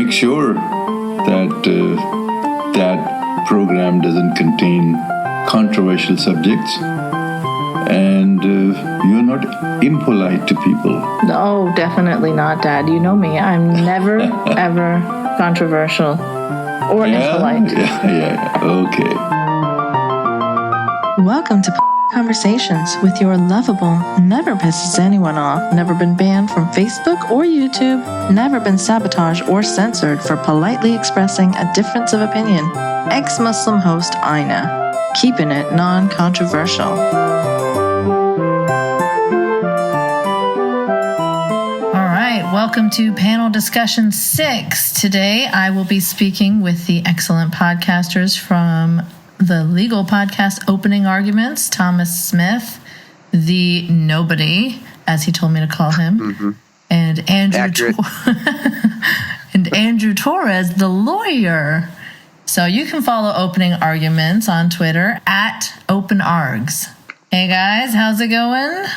make sure that that program doesn't contain controversial subjects, and you're not impolite to people. No, definitely not, Dad. You know me. I'm never, ever controversial or impolite. Yeah. Okay. Welcome to Conversations with your lovable, never pisses anyone off, never been banned from Facebook or YouTube, never been sabotaged or censored for politely expressing a difference of opinion. Ex-Muslim host Ina, keeping it non-controversial. All right, welcome to panel discussion 6. Today I will be speaking with the excellent podcasters from the legal podcast Opening Arguments, Thomas Smith, the nobody, as he told me to call him, and Andrew Torrez, the lawyer. So you can follow Opening Arguments on Twitter at OpenArgs. Hey guys, how's it going?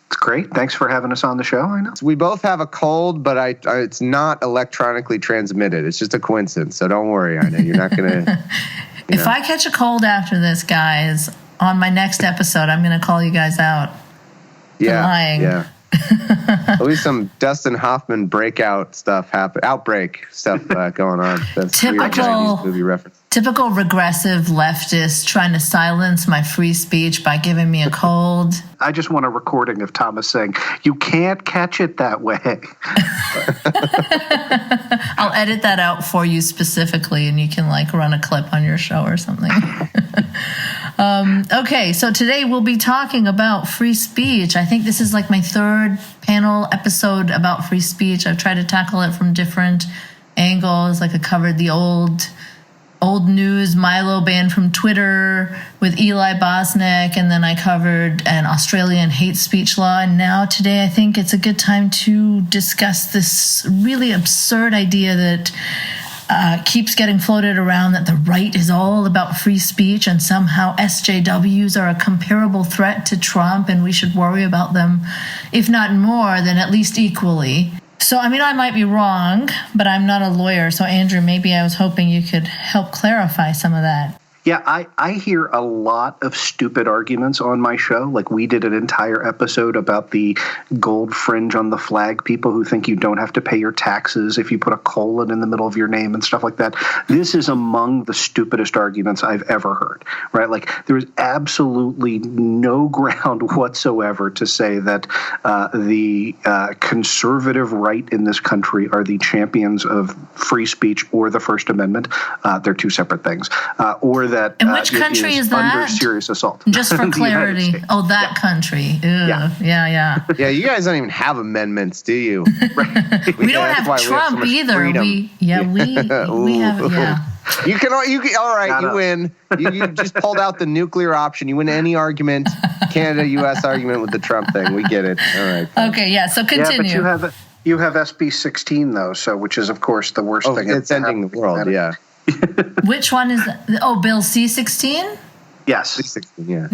It's great. Thanks for having us on the show. I know we both have a cold, but it's not electronically transmitted. It's just a coincidence. So don't worry, I know you're not gonna. If I catch a cold after this, guys, on my next episode, I'm going to call you guys out for lying. Yeah. At least some Dustin Hoffman outbreak stuff going on. That's typical movie reference. Typical regressive leftist trying to silence my free speech by giving me a cold. I just want a recording of Thomas saying, "You can't catch it that way." I'll edit that out for you specifically, and you can run a clip on your show or something. Okay, so today we'll be talking about free speech. I think this is my 3rd panel episode about free speech. I've tried to tackle it from different angles. I covered the old news Milo ban from Twitter with Eli Bosnick, and then I covered an Australian hate speech law. And now today I think it's a good time to discuss this really absurd idea that keeps getting floated around, that the right is all about free speech and somehow SJWs are a comparable threat to Trump and we should worry about them, if not more, then at least equally. So, I might be wrong, but I'm not a lawyer. So, Andrew, maybe I was hoping you could help clarify some of that. Yeah, I hear a lot of stupid arguments on my show. We did an entire episode about the gold fringe on the flag people who think you don't have to pay your taxes if you put a colon in the middle of your name and stuff like that. This is among the stupidest arguments I've ever heard, right? There is absolutely no ground whatsoever to say that the conservative right in this country are the champions of free speech or the First Amendment. They're two separate things. Or that in which country is that? Under serious assault. Just for clarity. Oh, that country. Ew. Yeah. Yeah, you guys don't even have amendments, do you? Right. We don't have Trump either. We have it. You can. All right, you win. You just pulled out the nuclear option. You win any argument, Canada-U.S. argument with the Trump thing. We get it. All right. Okay, yeah. So continue. Yeah, but you have SB 16 though, which is of course the worst thing. It's ending the world. Yeah. Which one is that? Oh, Bill C-16? Yes. C-16, yeah.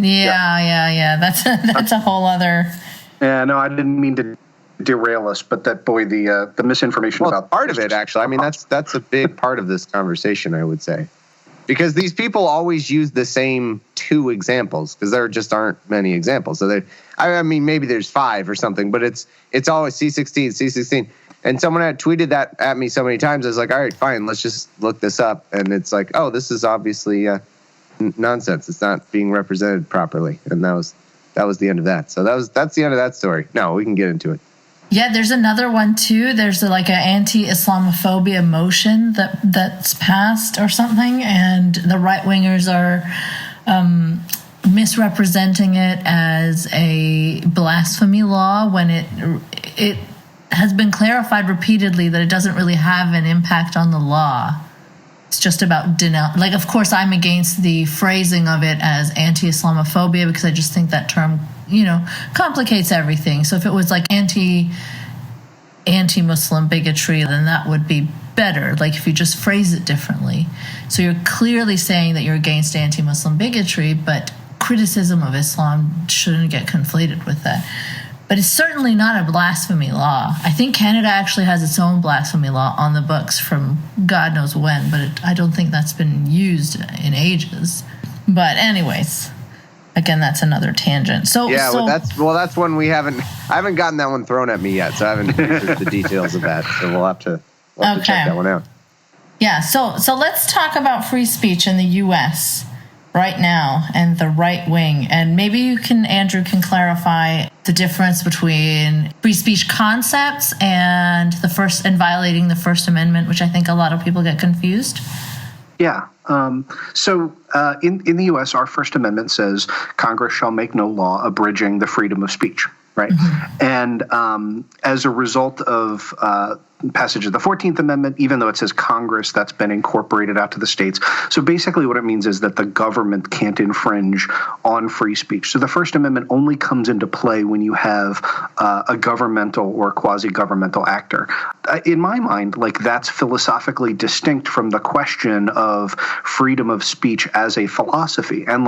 Yeah. That's a whole other... Yeah, no, I didn't mean to derail us, but the misinformation about... part of it, actually. That's a big part of this conversation, I would say. Because these people always use the same 2 examples, because there just aren't many examples. So maybe there's 5 or something, but it's always C-16, C-16. And someone had tweeted that at me so many times. I was like, all right, fine, let's just look this up. And it's oh, this is obviously nonsense. It's not being represented properly. And that was the end of that. So that's the end of that story. No, we can get into it. Yeah, there's another one too. There's an anti-Islamophobia motion that's passed or something, and the right-wingers are misrepresenting it as a blasphemy law when it has been clarified repeatedly that it doesn't really have an impact on the law. It's just about of course, I'm against the phrasing of it as anti-Islamophobia because I just think that term, complicates everything. So if it was anti-Muslim bigotry, then that would be better. If you just phrase it differently. So you're clearly saying that you're against anti-Muslim bigotry, but criticism of Islam shouldn't get conflated with that. But it's certainly not a blasphemy law. I think Canada actually has its own blasphemy law on the books from God knows when, but I don't think that's been used in ages. But anyways, again, that's another tangent. That's one I haven't gotten that one thrown at me yet, so I haven't researched the details of that. So we'll have to check that one out. Yeah, so let's talk about free speech in the U.S. right now and the right wing. And maybe Andrew can clarify the difference between free speech concepts and violating the First Amendment, which I think a lot of people get confused. Yeah. So in the U.S., our First Amendment says Congress shall make no law abridging the freedom of speech. Right. Mm-hmm. And as a result of passage of the 14th Amendment, even though it says Congress, that's been incorporated out to the states. So basically what it means is that the government can't infringe on free speech. So the First Amendment only comes into play when you have a governmental or quasi-governmental actor. In my mind, like, that's philosophically distinct from the question of freedom of speech as a philosophy. And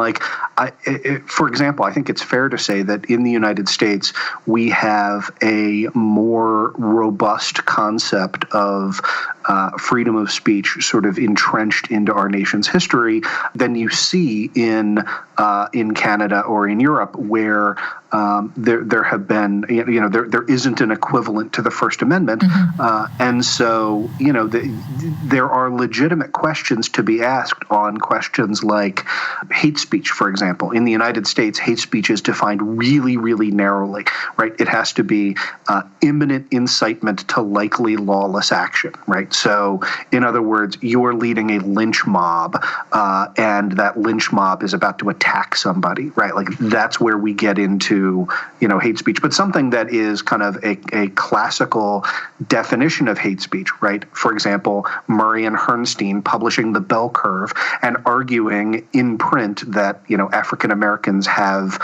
for example, I think it's fair to say that in the United States, we have a more robust concept of freedom of speech sort of entrenched into our nation's history than you see in Canada or in Europe, where there have been, there isn't an equivalent to the First Amendment. Mm-hmm. And so, there are legitimate questions to be asked on questions like hate speech, for example. In the United States, hate speech is defined really, really narrowly, right? It has to be imminent incitement to likely lawless action, right? So, in other words, you're leading a lynch mob, and that lynch mob is about to attack somebody, right? Like, that's where we get into, hate speech. But something that is kind of a classical definition of hate speech, right? For example, Murray and Herrnstein publishing The Bell Curve and arguing in print that, African Americans have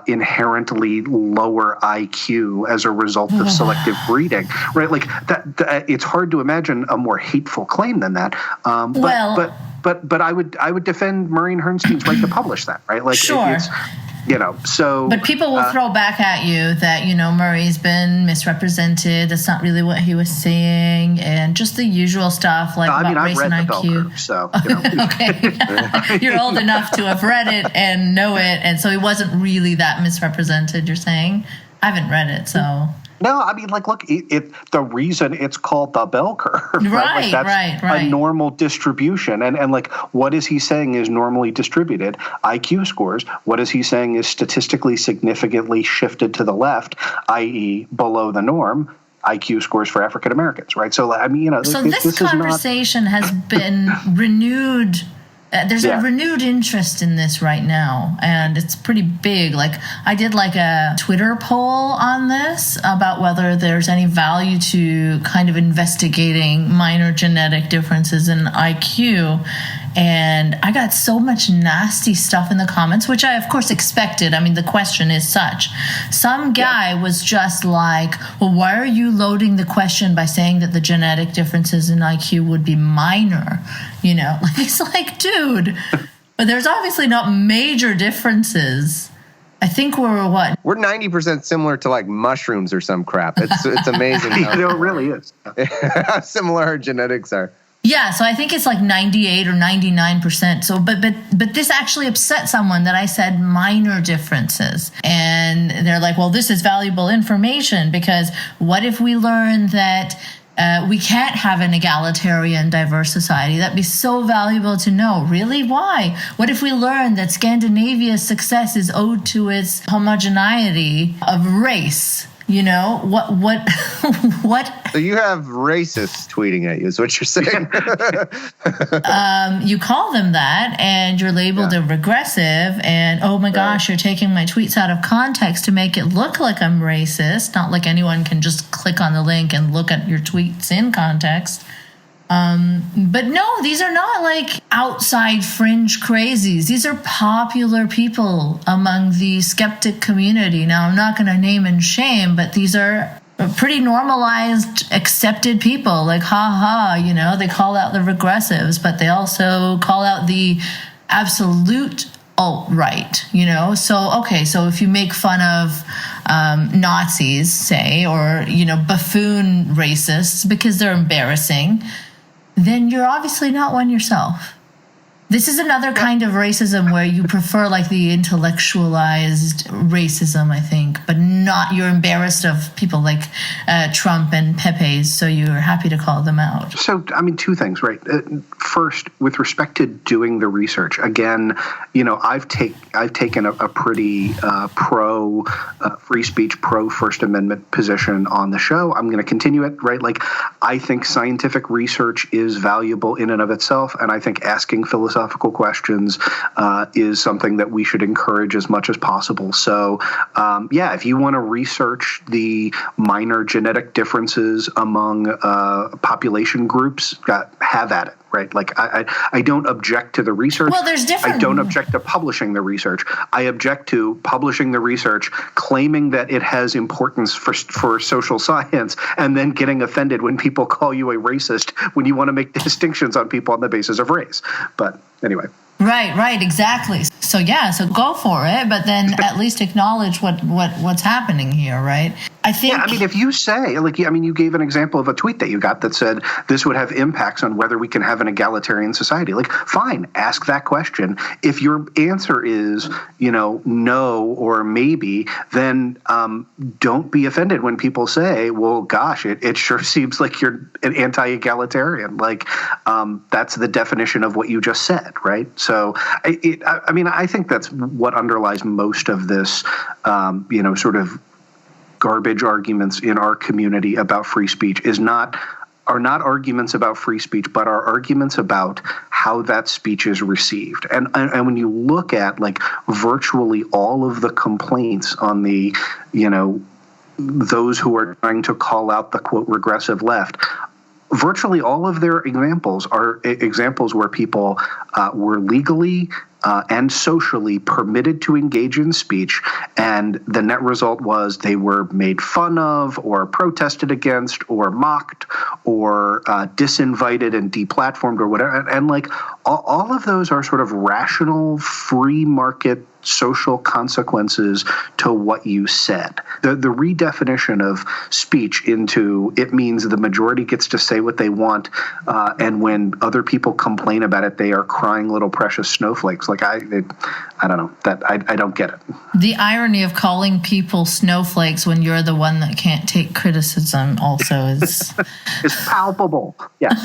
inherently lower IQ as a result of selective breeding, right? Like that it's hard to imagine a more hateful claim than that. But I would defend Murray and Herrnstein's right to publish that, right? Like, sure. But people will throw back at you that, Murray's been misrepresented. That's not really what he was saying. And just the usual stuff about race and IQ. Curve, so, Okay. You're old enough to have read it and know it. And so he wasn't really that misrepresented, you're saying? I haven't read it, so... No, I mean, look, the reason it's called the bell curve, right? That's right. a normal distribution. And what is he saying is normally distributed? IQ scores. What is he saying is statistically significantly shifted to the left, i.e. below the norm? IQ scores for African Americans, right? So, So this conversation has been renewed. There's a renewed interest in this right now, and it's pretty big. I did a Twitter poll on this about whether there's any value to kind of investigating minor genetic differences in IQ. And I got so much nasty stuff in the comments, which I, of course, expected. I mean, the question is such. Some guy was just like, well, why are you loading the question by saying that the genetic differences in IQ would be minor? It's like, dude, but there's obviously not major differences. I think we're what? We're 90% similar to mushrooms or some crap. It's amazing. It really is. How similar our genetics are. Yeah, so I think it's 98 or 99%. So, but this actually upset someone that I said minor differences, and they're like, "Well, this is valuable information because what if we learn that we can't have an egalitarian, diverse society? That'd be so valuable to know. Really? Why? What if we learn that Scandinavia's success is owed to its homogeneity of race?" What? So you have racists tweeting at you, is what you're saying. You call them that, and you're labeled a regressive, and oh my gosh, you're taking my tweets out of context to make it look like I'm racist. Not like anyone can just click on the link and look at your tweets in context. But no, these are not outside fringe crazies. These are popular people among the skeptic community. Now, I'm not going to name and shame, but these are pretty normalized, accepted people. They call out the regressives, but they also call out the absolute alt-right, you know? So, okay, so if you make fun of Nazis, say, or, you know, buffoon racists because they're embarrassing, then you're obviously not one yourself. This is another kind of racism where you prefer like the intellectualized racism, I think, but not, you're embarrassed of people like Trump and Pepe's, so you're happy to call them out. So, I mean, two things, right? First, with respect to doing the research, again, you know, I've taken a pretty pro free speech, pro First Amendment position on the show. I'm going to continue it, right? Like, I think scientific research is valuable in and of itself, and I think asking philosophical questions is something that we should encourage as much as possible. So, yeah, if you want to research the minor genetic differences among population groups, have at it. Right, like I don't object to the research. Well, there's different. I don't object to publishing the research. I object to publishing the research, claiming that it has importance for social science, and then getting offended when people call you a racist when you want to make distinctions on people on the basis of race. But anyway. Right, exactly. So yeah, so go for it, but then at least acknowledge what's happening here, right? I think. Yeah, I mean, if you say, like, I mean, you gave an example of a tweet that you got that said this would have impacts on whether we can have an egalitarian society. Like, fine, ask that question. If your answer is, you know, no or maybe, then don't be offended when people say, well, gosh, it sure seems like you're an anti-egalitarian. Like, that's the definition of what you just said, right? So, I mean, I think that's what underlies most of this, you know, sort of garbage arguments in our community about free speech are not arguments about free speech, but are arguments about how that speech is received. And when you look at like virtually all of the complaints on the, you know, those who are trying to call out the quote regressive left, virtually all of their examples are examples where people were legally and socially permitted to engage in speech, and the net result was they were made fun of or protested against or mocked or disinvited and deplatformed or whatever. And like all of those are sort of rational, free market social consequences to what you said. The redefinition of speech into it means the majority gets to say what they want, and when other people complain about it, they are crying little precious snowflakes. Like I don't know, that I don't get it. The irony of calling people snowflakes when you're the one that can't take criticism also is it's palpable. Yes.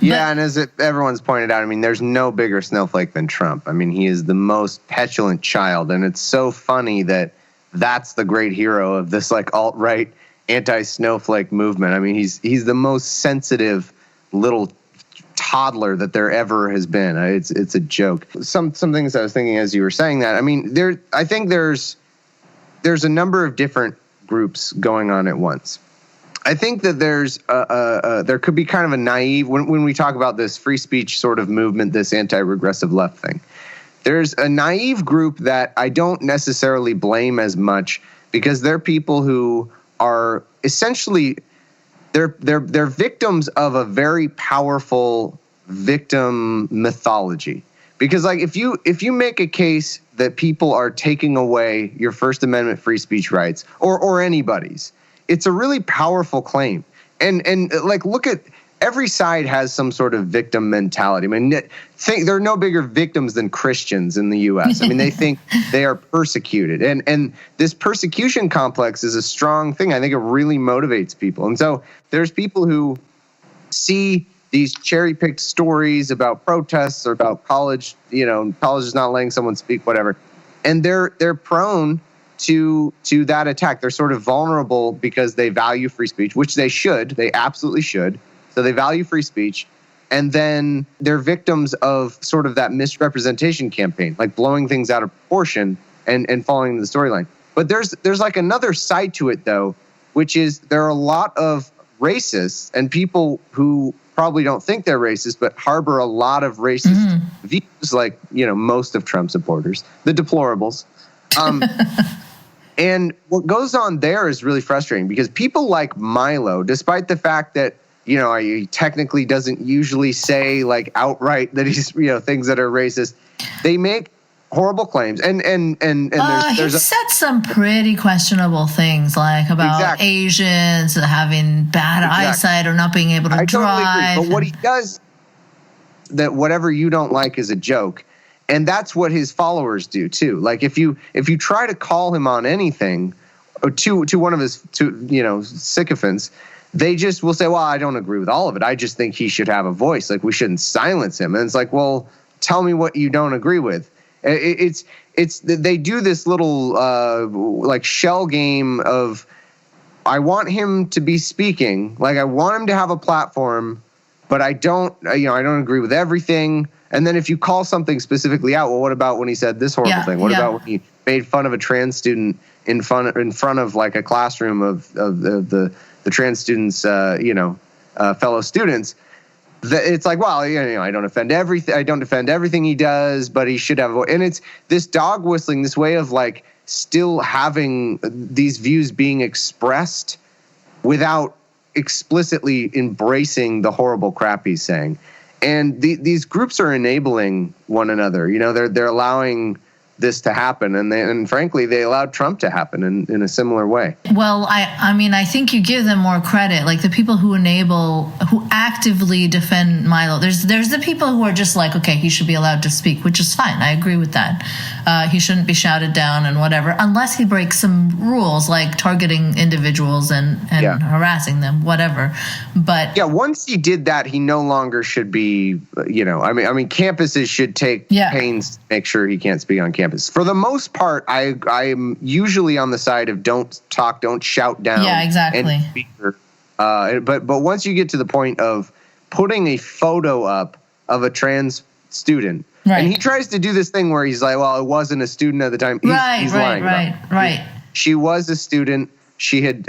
Yeah, and as everyone's pointed out, I mean, there's no bigger snowflake than Trump. I mean, he is the most petulant child, and it's so funny that that's the great hero of this like alt-right anti-snowflake movement. I mean, he's the most sensitive little toddler that there ever has been. It's a joke. Some things I was thinking as you were saying that. I mean, I think there's a number of different groups going on at once. I think that there could be kind of a naive when we talk about this free speech sort of movement, this anti-regressive left thing. There's a naive group that I don't necessarily blame as much because they're people who are essentially they're victims of a very powerful victim mythology. Because like if you make a case that people are taking away your First Amendment free speech rights or anybody's, it's a really powerful claim. And like look at every side has some sort of victim mentality. I mean, there are no bigger victims than Christians in the U.S. I mean, they think they are persecuted. And this persecution complex is a strong thing. I think it really motivates people. And so there's people who see these cherry-picked stories about protests or about college, college is not letting someone speak, whatever. And they're prone to that attack. They're sort of vulnerable because they value free speech, which they should. They absolutely should. So they value free speech, and then they're victims of sort of that misrepresentation campaign, like blowing things out of proportion and following the storyline. But there's like another side to it, though, which is there are a lot of racists and people who probably don't think they're racist, but harbor a lot of racist views, like, most of Trump supporters, the deplorables. And what goes on there is really frustrating because people like Milo, despite the fact that he technically doesn't usually say like outright that he's, things that are racist. They make horrible claims, and there's he said some pretty questionable things, like about Asians having bad eyesight or not being able to drive. Totally agree. But what he does, that whatever you don't like is a joke, and that's what his followers do too. Like if you try to call him on anything, or to one of his sycophants, they just will say, well, I don't agree with all of it. I just think he should have a voice. Like we shouldn't silence him. And it's like, well, tell me what you don't agree with. It's they do this little like shell game of, I want him to be speaking, like I want him to have a platform, but I don't agree with everything. And then if you call something specifically out, well, what about when he said this horrible thing? What about when he made fun of a trans student in front of like a classroom of the trans students, fellow students? It's like, well, I don't defend everything he does, but he should have a voice. And it's this dog whistling, this way of like still having these views being expressed without explicitly embracing the horrible crap he's saying. And these groups are enabling one another. They're allowing this to happen, and frankly, they allowed Trump to happen in a similar way. Well, I think you give them more credit. Like the people who actively defend Milo. There's the people who are just like, okay, he should be allowed to speak, which is fine. I agree with that. He shouldn't be shouted down and whatever, unless he breaks some rules like targeting individuals and harassing them, whatever. But once he did that, he no longer should be. Campuses should take pains to make sure he can't speak on campus. For the most part, I'm usually on the side of don't talk, don't shout down. Yeah, exactly. And speak. But once you get to the point of putting a photo up of a trans student, and he tries to do this thing where he's like, well, it wasn't a student at the time. He's lying. Right. She was a student. She had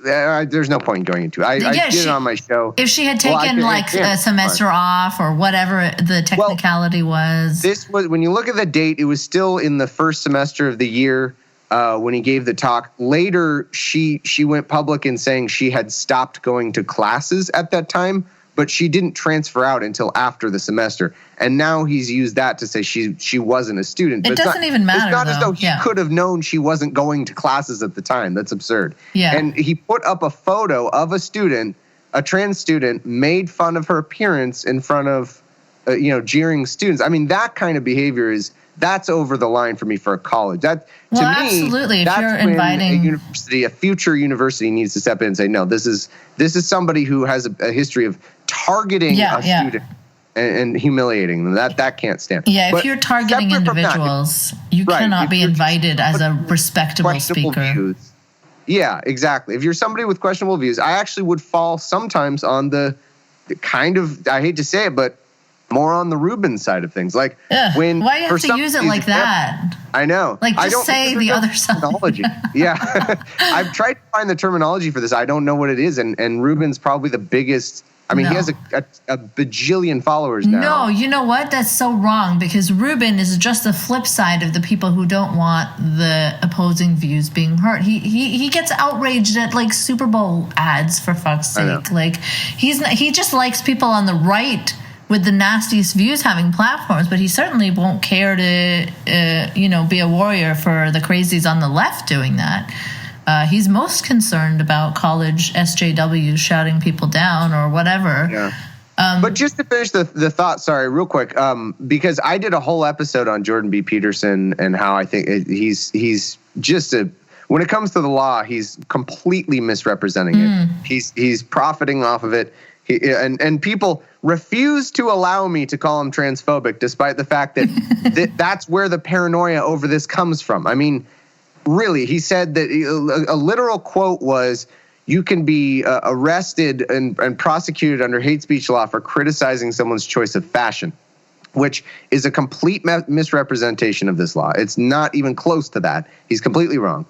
there's no point in going into it. I did it on my show. If she had taken a semester off or whatever the technicality was. This was, when you look at the date, it was still in the first semester of the year when he gave the talk. Later, she went public in saying she had stopped going to classes at that time, but she didn't transfer out until after the semester. And now he's used that to say she wasn't a student. It doesn't even matter. It's not as though he could have known she wasn't going to classes at the time. That's absurd. Yeah. And he put up a photo of a student, a trans student, made fun of her appearance in front of, jeering students. I mean, that kind of behavior that's over the line for me for a college. To me, absolutely. If you're inviting a future university needs to step in and say, no, this is somebody who has a history of targeting a student and humiliating them. That can't stand. Yeah, if you're targeting individuals, you cannot be invited as a respectable speaker. Views. Yeah, exactly. If you're somebody with questionable views, I actually would fall sometimes on the kind of, I hate to say it, but more on the Rubin side of things. Like when why you have to use it like that? I know. Like just say the other side. Terminology. Yeah. I've tried to find the terminology for this. I don't know what it is. And Rubin's probably the biggest. I mean, he has a bajillion followers now. No, you know what? That's so wrong, because Rubin is just the flip side of the people who don't want the opposing views being heard. He gets outraged at like Super Bowl ads, for fuck's sake. Like he just likes people on the right with the nastiest views having platforms, but he certainly won't care to be a warrior for the crazies on the left doing that. He's most concerned about college SJWs shouting people down or whatever. Yeah. But just to finish the thought, sorry, real quick, because I did a whole episode on Jordan B. Peterson and how I think he's just when it comes to the law, he's completely misrepresenting it. He's profiting off of it. And people refuse to allow me to call him transphobic, despite the fact that that's where the paranoia over this comes from. I mean, really, he said that a literal quote was, you can be arrested and prosecuted under hate speech law for criticizing someone's choice of fashion, which is a complete misrepresentation of this law. It's not even close to that. He's completely wrong.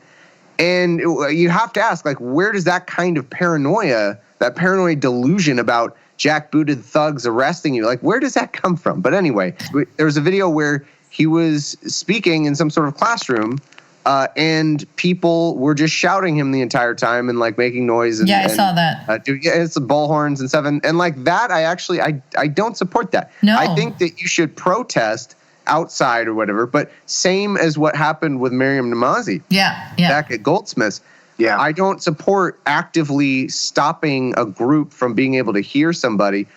And you have to ask, like, where does that kind of paranoia, that paranoid delusion about jackbooted thugs arresting you, like, where does that come from? But anyway, there was a video where he was speaking in some sort of classroom and people were just shouting him the entire time and like making noise. And, I saw that. It's the bullhorns and stuff, and like that. I don't support that. No. I think that you should protest outside or whatever. But same as what happened with Miriam Namazi. Back at Goldsmiths. Yeah. I don't support actively stopping a group from being able to hear somebody,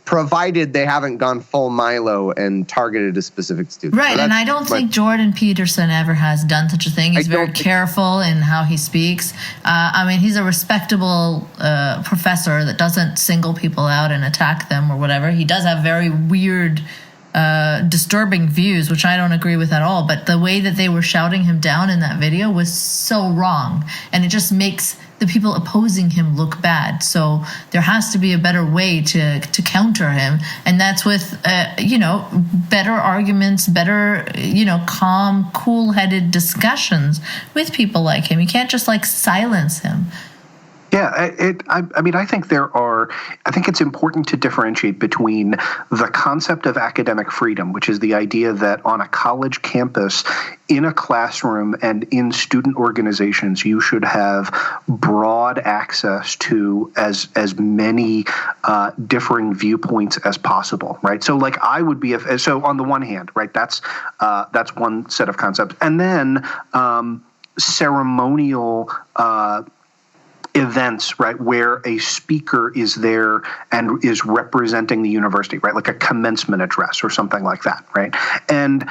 provided they haven't gone full Milo and targeted a specific student. Right, and I don't think Jordan Peterson ever has done such a thing. He's very careful in how he speaks. I mean, he's a respectable professor that doesn't single people out and attack them or whatever. He does have very weird, disturbing views, which I don't agree with at all. But the way that they were shouting him down in that video was so wrong, and it just makes the people opposing him look bad. So there has to be a better way to counter him, and that's with better arguments, better calm, cool-headed discussions with people like him. You can't just like silence him. Yeah, I mean, I think it's important to differentiate between the concept of academic freedom, which is the idea that on a college campus, in a classroom and in student organizations, you should have broad access to as many differing viewpoints as possible, right? So, like, I would be so on the one hand, right? That's one set of concepts, and then ceremonial events, right, where a speaker is there and is representing the university, right, like a commencement address or something like that, right? And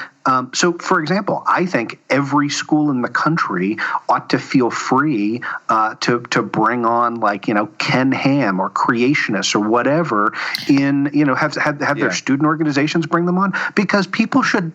so, for example, I think every school in the country ought to feel free to bring on, like, Ken Ham or creationists or whatever have their student organizations bring them on, because people should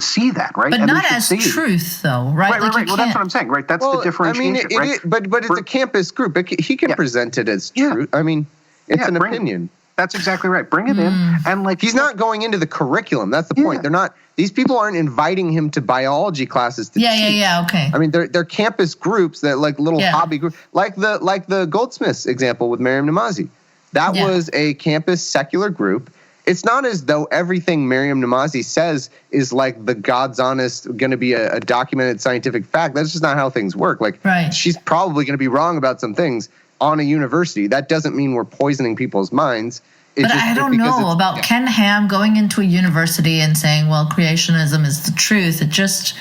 see that, right? But and not as truth, though, right? Right. Well, that's what I'm saying, right? That's the differentiation, right? But it's a campus group. He can present it as truth. I mean, it's an opinion. That's exactly right. Bring it in, and like he's not going into the curriculum. That's the point. They're not. These people aren't inviting him to biology classes to teach. Okay. I mean, they're campus groups that like little hobby groups, like the Goldsmiths example with Miriam Namazi. That was a campus secular group. It's not as though everything Miriam Namazi says is like the God's honest, going to be a documented scientific fact. That's just not how things work. Like, she's probably going to be wrong about some things on a university. That doesn't mean we're poisoning people's minds. But I don't know about Ken Ham going into a university and saying, well, creationism is the truth. It just,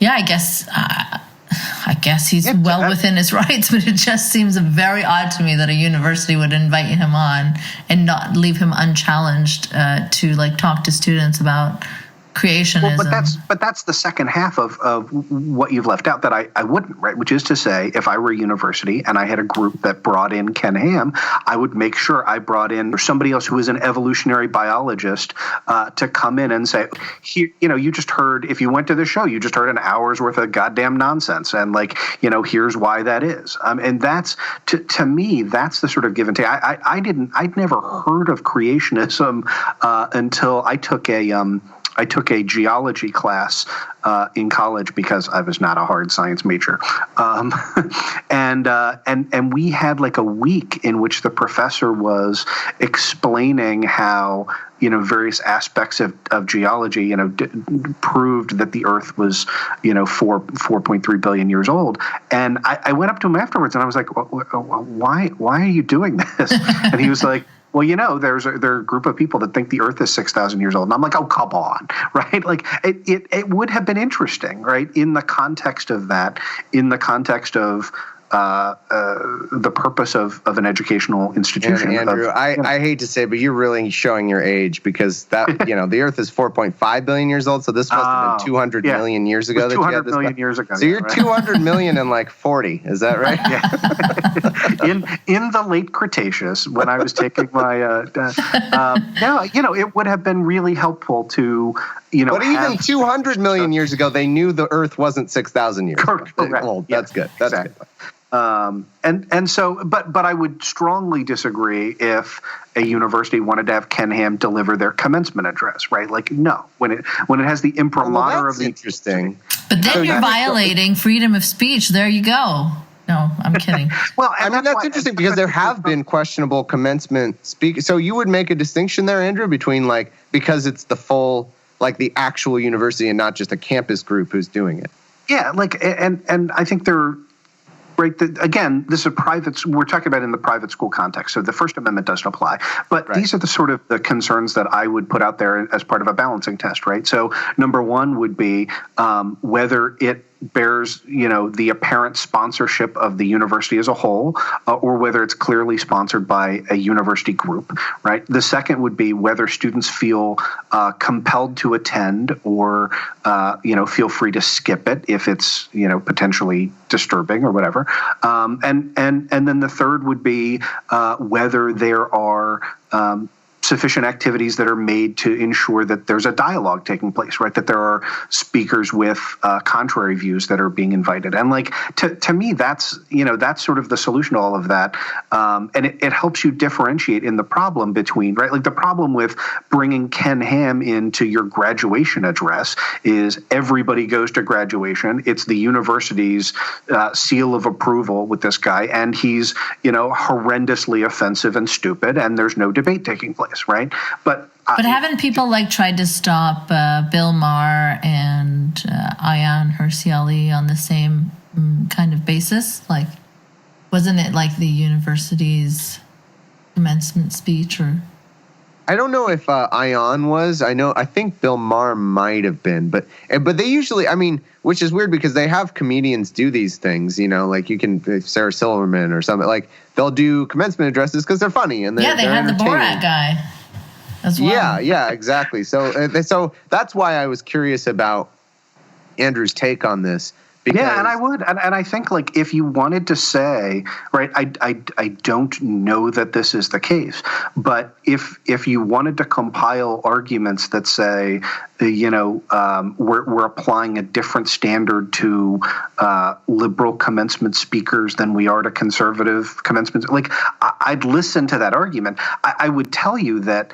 I guess he's within his rights, but it just seems very odd to me that a university would invite him on and not leave him unchallenged to like talk to students about creationism. Well, but that's the second half of what you've left out that I wouldn't, right? Which is to say, if I were a university and I had a group that brought in Ken Ham, I would make sure I brought in somebody else who is an evolutionary biologist to come in and say, here, you just heard, if you went to the show, you just heard an hour's worth of goddamn nonsense, and like, here's why that is. And that's to me, that's the sort of give and take. I'd never heard of creationism until I took a geology class in college because I was not a hard science major, and we had like a week in which the professor was explaining how various aspects of geology proved that the Earth was 4.3 billion years old, and I went up to him afterwards and I was like, why are you doing this? And he was like, well, there are a group of people that think the Earth is 6,000 years old. And I'm like, oh, come on, right? Like, it would have been interesting, right, in the context of that, in the context of the purpose of an educational institution. Andrew, I hate to say, but you're really showing your age, because that the Earth is 4.5 billion years old, so this must have been 200 million years ago. 200 million years ago. So you're 200 million and like 40. Is that right? In the late Cretaceous, when I was taking my it would have been really helpful to But even 200 million years ago, they knew the Earth wasn't 6,000 years correct. old. That's good. That's exactly. good. And so, but I would strongly disagree if a university wanted to have Ken Ham deliver their commencement address, right? Like, no, when it has the imprimatur of the interesting. But then you're violating freedom of speech. There you go. No, I'm kidding. Well, I mean, that's interesting because there have been questionable commencement speak. So you would make a distinction there, Andrew, between because it's the full, like the actual university and not just a campus group who's doing it. Yeah, and I think they're right. Again, this is a private. We're talking about in the private school context, so the First Amendment doesn't apply. But these are the sort of the concerns that I would put out there as part of a balancing test, right? So number one would be whether it bears, the apparent sponsorship of the university as a whole, or whether it's clearly sponsored by a university group, right? The second would be whether students feel compelled to attend or, feel free to skip it if it's, potentially disturbing or whatever. And then the third would be whether there are sufficient activities that are made to ensure that there's a dialogue taking place, right? That there are speakers with contrary views that are being invited. And to me, that's sort of the solution to all of that. And it helps you differentiate in the problem between, right? Like the problem with bringing Ken Ham into your graduation address is everybody goes to graduation. It's the university's seal of approval with this guy. And he's, horrendously offensive and stupid. And there's no debate taking place. Right, but haven't people tried to stop Bill Maher and Ayaan Hirsi Ali on the same kind of basis? Like, wasn't it like the university's commencement speech? Or I don't know if Ayaan was. I think Bill Maher might have been, but they usually, which is weird because they have comedians do these things. Like you can Sarah Silverman or something. Like they'll do commencement addresses because they're funny and they had the Borat guy as well. Yeah, exactly. So that's why I was curious about Andrew's take on this. Yeah, and I would, and I think if you wanted to say, right, I don't know that this is the case, but if you wanted to compile arguments that say, we're applying a different standard to liberal commencement speakers than we are to conservative commencement, I'd listen to that argument. I would tell you that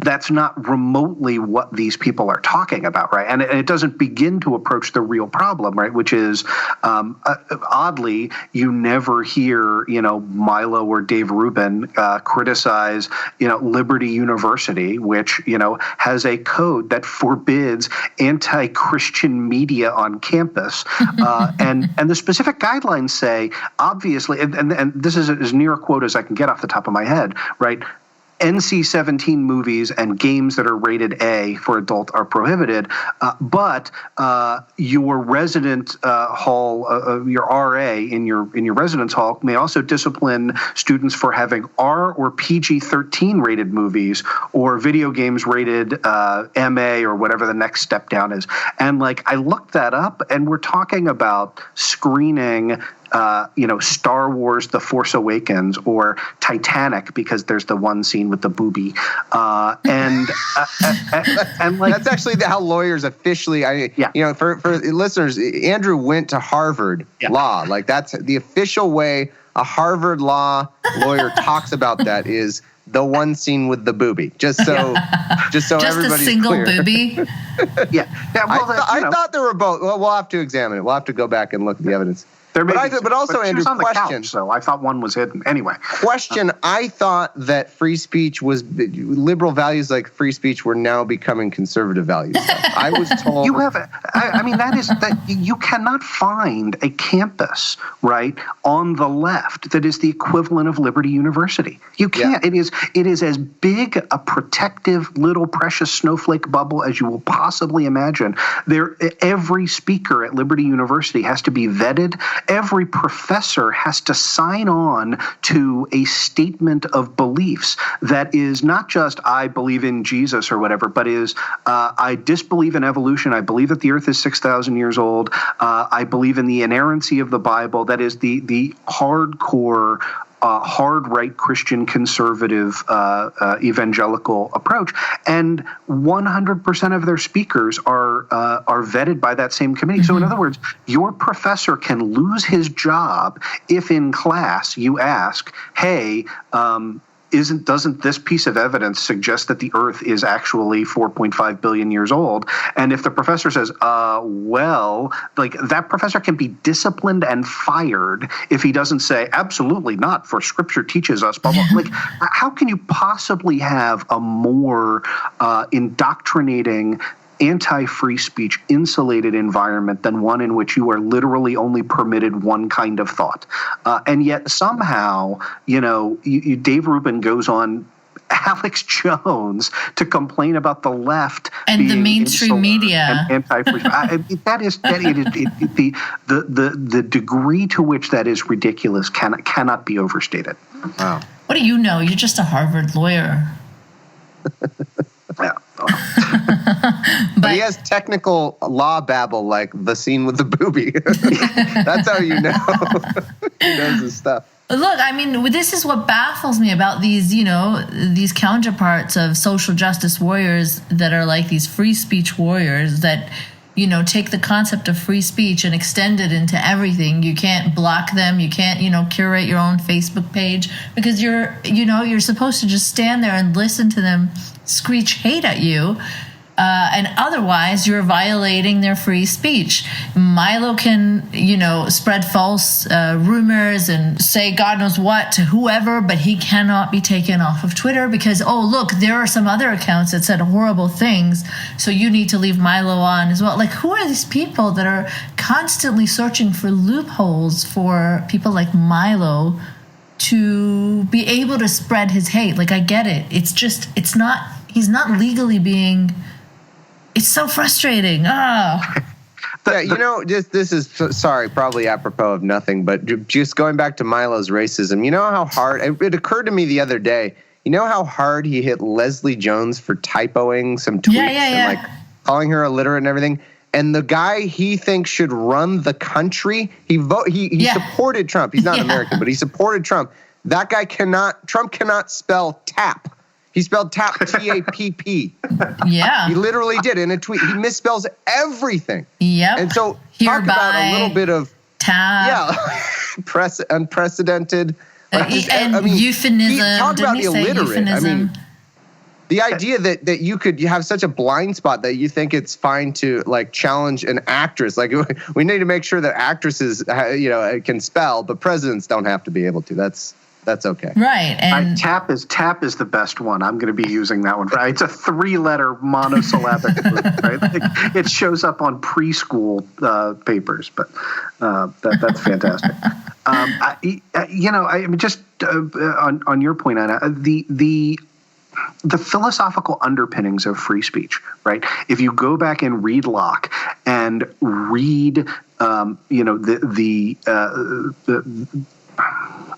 that's not remotely what these people are talking about, right? And it doesn't begin to approach the real problem, right? Which is, oddly, you never hear, Milo or Dave Rubin criticize, Liberty University, which, has a code that forbids anti-Christian media on campus. And the specific guidelines say, obviously, and this is as near a quote as I can get off the top of my head, right? NC-17 movies and games that are rated A for adult are prohibited, but your resident hall, your RA in your residence hall may also discipline students for having R or PG-13 rated movies or video games rated MA or whatever the next step down is. And I looked that up, and we're talking about screening Star Wars: The Force Awakens or Titanic, because there's the one scene with the boobie, and that's actually how lawyers officially. For listeners, Andrew went to Harvard Law. That's the official way a Harvard Law lawyer talks about that is the one scene with the boobie. Just so everybody's a single clear. boobie. Well, I thought there were both. Well, we'll have to examine it. We'll have to go back and look at the evidence. But also, Andrew, on question. So I thought one was hidden. Anyway. Question. I thought that free speech was liberal values like free speech were now becoming conservative values. I was told. You have. That you cannot find a campus, right, on the left that is the equivalent of Liberty University. You can't. Yeah. It is as big a protective little precious snowflake bubble as you will possibly imagine. Every speaker at Liberty University has to be vetted. Every professor has to sign on to a statement of beliefs that is not just I believe in Jesus or whatever, but is I disbelieve in evolution. I believe that the earth is 6,000 years old. I believe in the inerrancy of the Bible. That is the hardcore hard right Christian conservative evangelical approach, and 100% of their speakers are vetted by that same committee. So in other words, your professor can lose his job if in class you ask, hey, doesn't this piece of evidence suggest that the Earth is actually 4.5 billion years old? And if the professor says, that professor can be disciplined and fired if he doesn't say, absolutely not, for Scripture teaches us, blah, blah. How can you possibly have a more indoctrinating anti-free speech insulated environment than one in which you are literally only permitted one kind of thought. And yet somehow, Dave Rubin goes on Alex Jones to complain about the left and being the mainstream media and anti-free. The degree to which that is ridiculous cannot be overstated. Wow. What do you know? You're just a Harvard lawyer. Yeah. But he has technical law babble like the scene with the booby. That's how you know he knows his stuff. Look, I mean, this is what baffles me about these, these counterparts of social justice warriors that are like these free speech warriors that, take the concept of free speech and extend it into everything. You can't block them. You can't, curate your own Facebook page because you're supposed to just stand there and listen to them screech hate at you. And otherwise, you're violating their free speech. Milo can, spread false rumors and say God knows what to whoever, but he cannot be taken off of Twitter because, look, there are some other accounts that said horrible things, so you need to leave Milo on as well. Like, who are these people that are constantly searching for loopholes for people like Milo to be able to spread his hate? Like, I get it. He's not legally being... It's so frustrating. Yeah, this is sorry, probably apropos of nothing, but just going back to Milo's racism. You know how hard it occurred to me the other day. You know how hard he hit Leslie Jones for typoing some tweets and like calling her illiterate and everything. And the guy he thinks should run the country, he supported Trump. He's not American, but he supported Trump. That guy Trump cannot spell tap. He spelled tap, T-A-P-P. Yeah. He literally did in a tweet. He misspells everything. Yep. And so Hereby, talk about a little bit of tap. Yeah, unprecedented. Euphemism. Talk about illiterate. Euphemism? I mean, the idea that you have such a blind spot that you think it's fine to like challenge an actress. Like we need to make sure that actresses, can spell, but presidents don't have to be able to. That's okay. Right. And tap is the best one. I'm going to be using that one. It's a 3-letter monosyllabic word, right? It shows up on preschool papers, but that's fantastic. On your point, Anna, the philosophical underpinnings of free speech, right? If you go back and read Locke and read,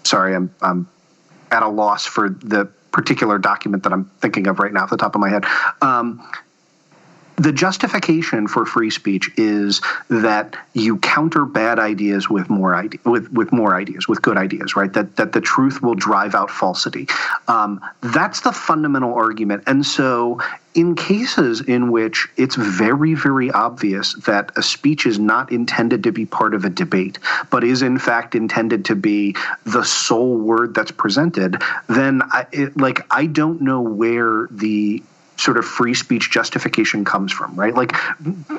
sorry, I'm at a loss for the particular document that I'm thinking of right now off the top of my head. The justification for free speech is that you counter bad ideas with more ideas, with good ideas, right? That the truth will drive out falsity. That's the fundamental argument. And so in cases in which it's very, very obvious that a speech is not intended to be part of a debate, but is in fact intended to be the sole word that's presented, then I don't know where the sort of free speech justification comes from, right? Like,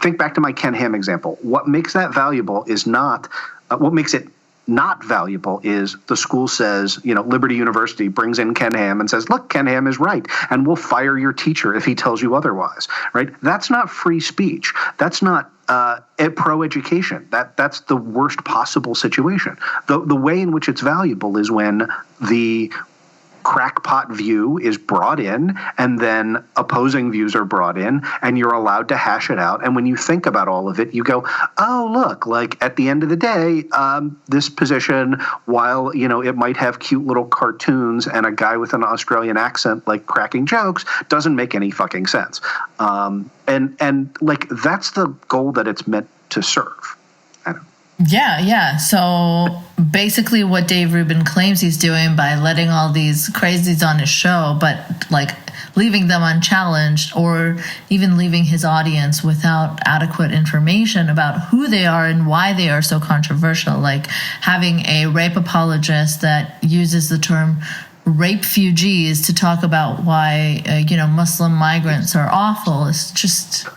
think back to my Ken Ham example. What makes that valuable is not, what makes it not valuable is the school says, Liberty University brings in Ken Ham and says, look, Ken Ham is right, and we'll fire your teacher if he tells you otherwise, right? That's not free speech. That's not pro-education. That's the worst possible situation. The way in which it's valuable is when the crackpot view is brought in and then opposing views are brought in and you're allowed to hash it out. And when you think about all of it, you go, oh, look, like at the end of the day, this position, while, it might have cute little cartoons and a guy with an Australian accent, like cracking jokes, doesn't make any fucking sense. And like, that's the goal that it's meant to serve. Yeah. So basically what Dave Rubin claims he's doing by letting all these crazies on his show, but like leaving them unchallenged or even leaving his audience without adequate information about who they are and why they are so controversial, like having a rape apologist that uses the term rapefugees to talk about why, Muslim migrants are awful. It's just...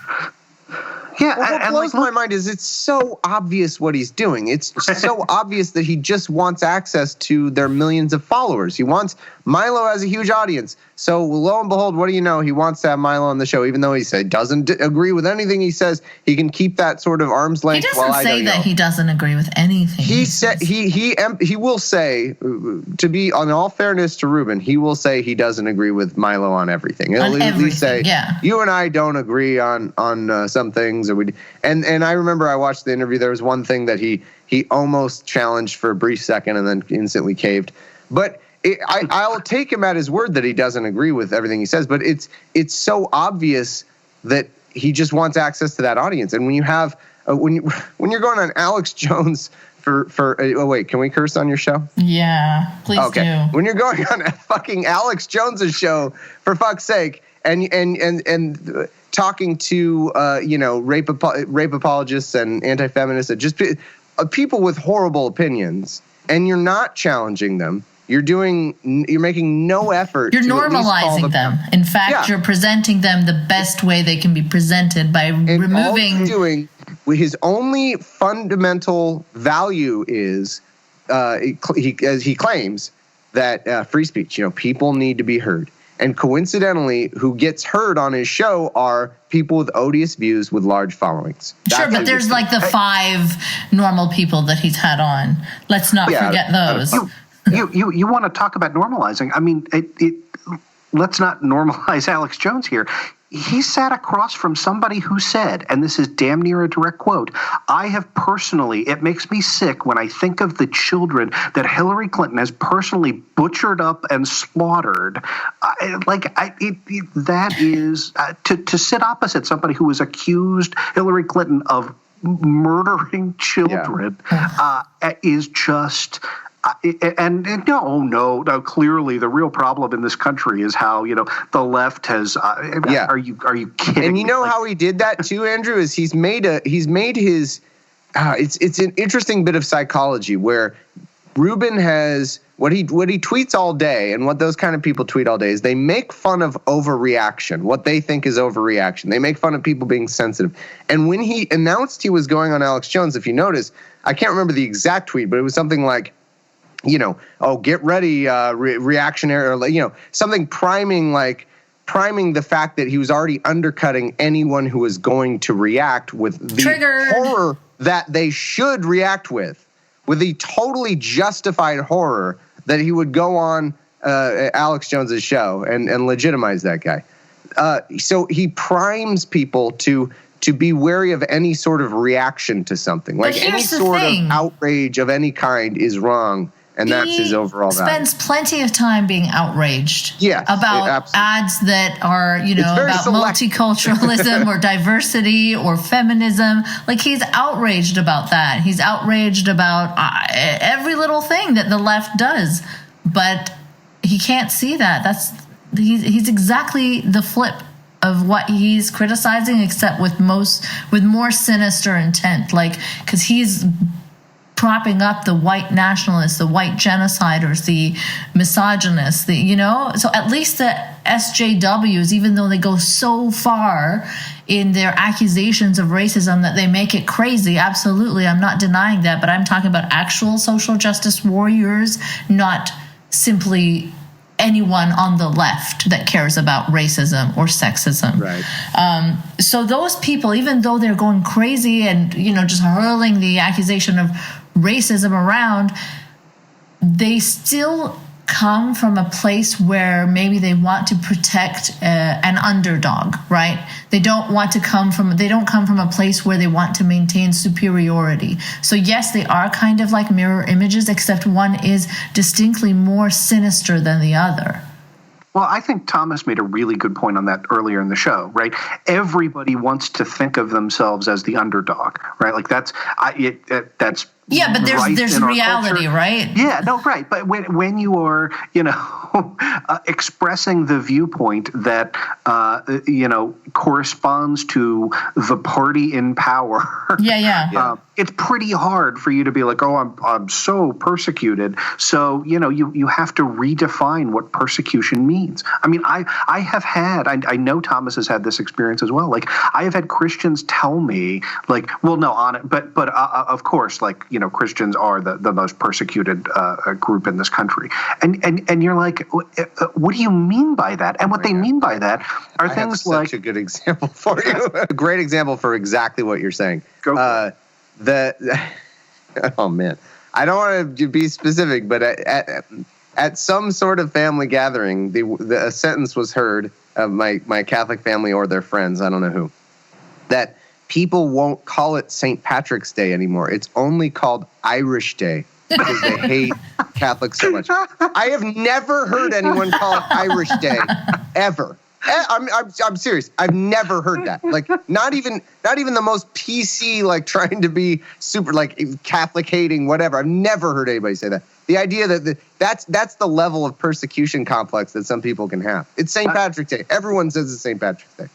Yeah, Well, what blows my mind is it's so obvious what he's doing. It's so obvious that he just wants access to their millions of followers. Milo has a huge audience. So lo and behold, what do you know? He wants to have Milo on the show, even though he doesn't agree with anything he says. He can keep that sort of arm's length. He doesn't say that he doesn't agree with anything. He said he will say, to be on all fairness to Ruben, he will say he doesn't agree with Milo on everything. He'll at least say, you and I don't agree on some things, and I remember I watched the interview. There was one thing that he almost challenged for a brief second and then instantly caved. But I'll take him at his word that he doesn't agree with everything he says. But it's so obvious that he just wants access to that audience. And when you have when you're going on Alex Jones for oh wait, can we curse on your show? Yeah, please do. When you're going on fucking Alex Jones's show, for fuck's sake, and talking to rape apologists and anti-feminists, and just people with horrible opinions, and you're not challenging them. You're making no effort. You're normalizing them. In fact, you're presenting them the best way they can be presented by removing. All he's doing, his only fundamental value is, as he claims, that free speech. People need to be heard. And coincidentally, who gets heard on his show are people with odious views with large followings. Sure, but there's like the 5 normal people that he's had on. Let's not forget those. You want to talk about normalizing? I mean, let's not normalize Alex Jones here. He sat across from somebody who said, and this is damn near a direct quote, I have personally, it makes me sick when I think of the children that Hillary Clinton has personally butchered up and slaughtered. That is, to sit opposite somebody who was accused Hillary Clinton of murdering children is just... No. Clearly, the real problem in this country is how the left has. Are you kidding? And you know how he did that too, Andrew? Is he's made his. It's an interesting bit of psychology where Ruben has what he tweets all day, and what those kind of people tweet all day is they make fun of overreaction, what they think is overreaction. They make fun of people being sensitive. And when he announced he was going on Alex Jones, if you notice, I can't remember the exact tweet, but it was something like, get ready, reactionary, or something priming the fact that he was already undercutting anyone who was going to react with the horror that they should react with the totally justified horror that he would go on Alex Jones's show and legitimize that guy. So he primes people to be wary of any sort of reation to something. Like any sort of outrage of any kind is wrong. And that's his overall value. He spends plenty of time being outraged about ads that are, about multiculturalism or diversity or feminism. Like, he's outraged about that. He's outraged about every little thing that the left does. But he can't see that. He's exactly the flip of what he's criticizing, except with more sinister intent. Like, because he's propping up the white nationalists, the white genociders, the misogynists, So at least the SJWs, even though they go so far in their accusations of racism that they make it crazy, absolutely, I'm not denying that, but I'm talking about actual social justice warriors, not simply anyone on the left that cares about racism or sexism. Right. So those people, even though they're going crazy and, just hurling the accusation of racism around, they still come from a place where maybe they want to protect an underdog, right? They don't come from a place where they want to maintain superiority. So yes, they are kind of like mirror images, except one is distinctly more sinister than the other. Well, I think Thomas made a really good point on that earlier in the show, right? Everybody wants to think of themselves as the underdog, right? Like that's Yeah, but rife there's in our reality, culture. right? Yeah, no, right. But when you are, expressing the viewpoint that, corresponds to the party in power. Yeah. It's pretty hard for you to be like, oh, I'm so persecuted. So, you have to redefine what persecution means. I mean, I have had, I know Thomas has had this experience as well. Like, I have had Christians tell me, like, well, no, on it, but of course, like, Christians are the most persecuted group in this country. And you're like, what do you mean by that? And what they mean by that are things like... such a good example for you. A great example for exactly what you're saying. Go for it. Oh man, I don't want to be specific, but at some sort of family gathering, a sentence was heard of my Catholic family or their friends, I don't know who, that people won't call it St. Patrick's Day anymore. It's only called Irish Day because they hate Catholics so much. I have never heard anyone call it Irish Day ever. I'm serious. I've never heard that. Like, not even the most PC, like, trying to be super, like, Catholic hating, whatever. I've never heard anybody say that. The idea that that's the level of persecution complex that some people can have. It's St. Patrick's Day. Everyone says it's St. Patrick's Day.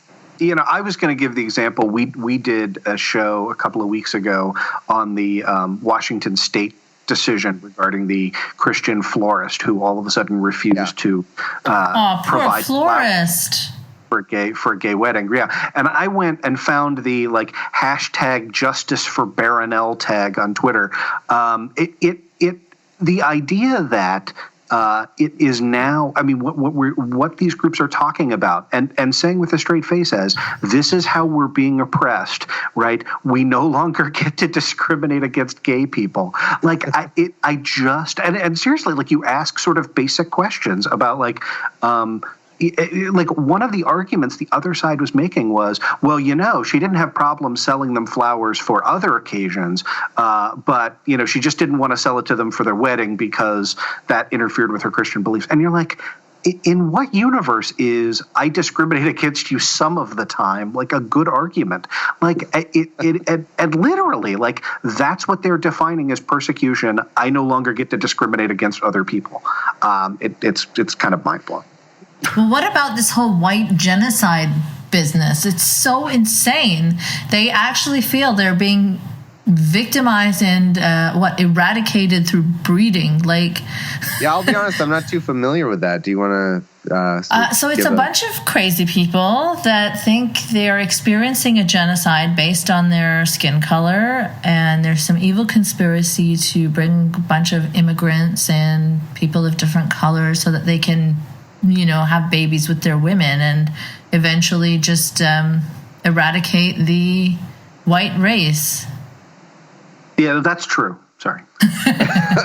I was going to give the example. We did a show a couple of weeks ago on the Washington State decision regarding the Christian florist who all of a sudden refused to provide florist for a gay wedding. Yeah, and I went and found the hashtag Justice for Baronel tag on Twitter. The idea that it is now, I mean, what these groups are talking about and saying with a straight face as this is how we're being oppressed, right? We no longer get to discriminate against gay people. Like, and seriously, like, you ask sort of basic questions about like one of the arguments the other side was making was, well, she didn't have problems selling them flowers for other occasions, but, she just didn't want to sell it to them for their wedding because that interfered with her Christian beliefs. And you're like, in what universe is I discriminate against you some of the time, like, a good argument? Like, and literally, like, that's what they're defining as persecution. I no longer get to discriminate against other people. It's kind of mind-blowing. Well, what about this whole white genocide business? It's so insane. They actually feel they're being victimized and eradicated through breeding. Like, yeah, I'll be honest, I'm not too familiar with that. Do you want to? So it's a bunch of crazy people that think they're experiencing a genocide based on their skin color, and there's some evil conspiracy to bring a bunch of immigrants and people of different colors so that they can have babies with their women and eventually just eradicate the white race. Yeah, that's true. Sorry.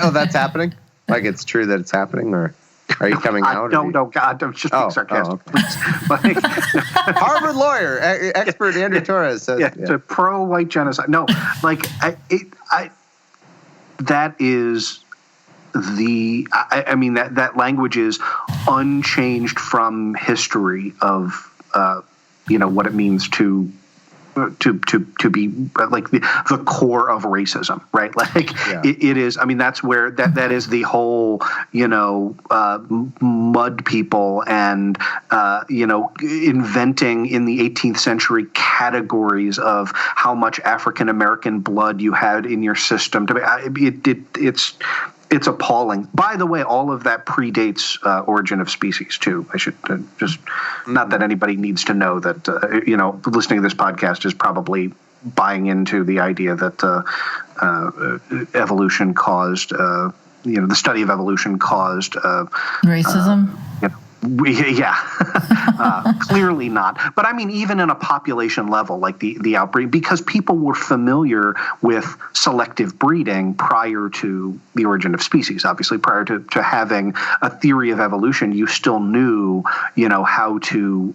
Oh, that's happening? Like, it's true that it's happening, or are you coming out? No, God, I'm just being sarcastic. Okay. Please. Harvard lawyer, expert Andrew Torrez says, it's a pro-white genocide. No, like, that is... I mean that language is unchanged from history of what it means to be like the core of racism, right? Like, it is. I mean, that's where that is the whole mud people and inventing in the 18th century categories of how much African American blood you had in your system. It's appalling. By the way, all of that predates Origin of Species, too. I should just, not that anybody needs to know that, listening to this podcast is probably buying into the idea that evolution caused, the study of evolution caused racism. Clearly not. But I mean, even in a population level, like the outbreak, because people were familiar with selective breeding prior to the Origin of Species. Obviously, prior to having a theory of evolution, you still knew, how to,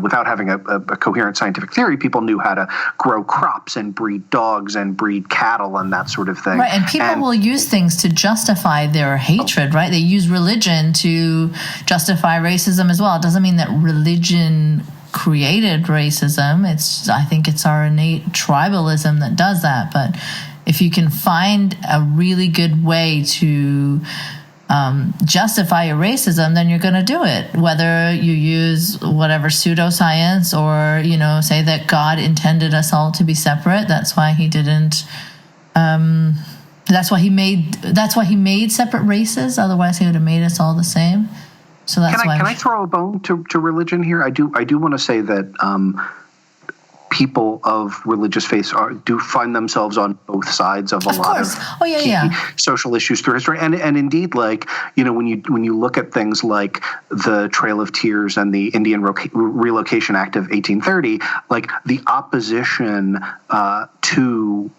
without having a coherent scientific theory, people knew how to grow crops and breed dogs and breed cattle and that sort of thing. Right, and people will use things to justify their hatred, right? They use religion to justify racism as well. It doesn't mean that religion created racism. I think it's our innate tribalism that does that. But if you can find a really good way to justify your racism, then you're going to do it. Whether you use whatever pseudoscience or, you know, say that God intended us all to be separate. That's why he didn't. That's why he made separate races. Otherwise, he would have made us all the same. So that's why. Can I throw a bone to religion here? I do want to say that people of religious faiths do find themselves on both sides of a lot of social issues through history, and indeed, like, you know, when you look at things like the Trail of Tears and the Indian Relocation Act of 1830, like the opposition to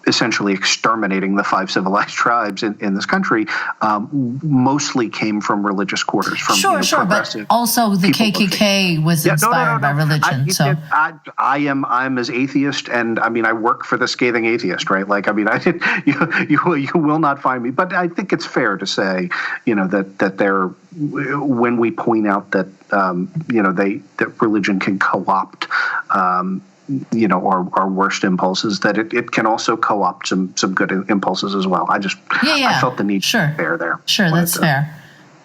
essentially exterminating the 5 civilized tribes in this country mostly came from religious quarters. From but also the KKK was inspired by religion. I'm as atheist, and I mean I work for the scathing atheist, right? Like, I mean, you will not find me, but I think it's fair to say, you know, that there, when we point out that you know, that religion can co-opt you know, our worst impulses, that it can also co-opt some good impulses as well. I felt the need to be fair there. Sure, that's fair.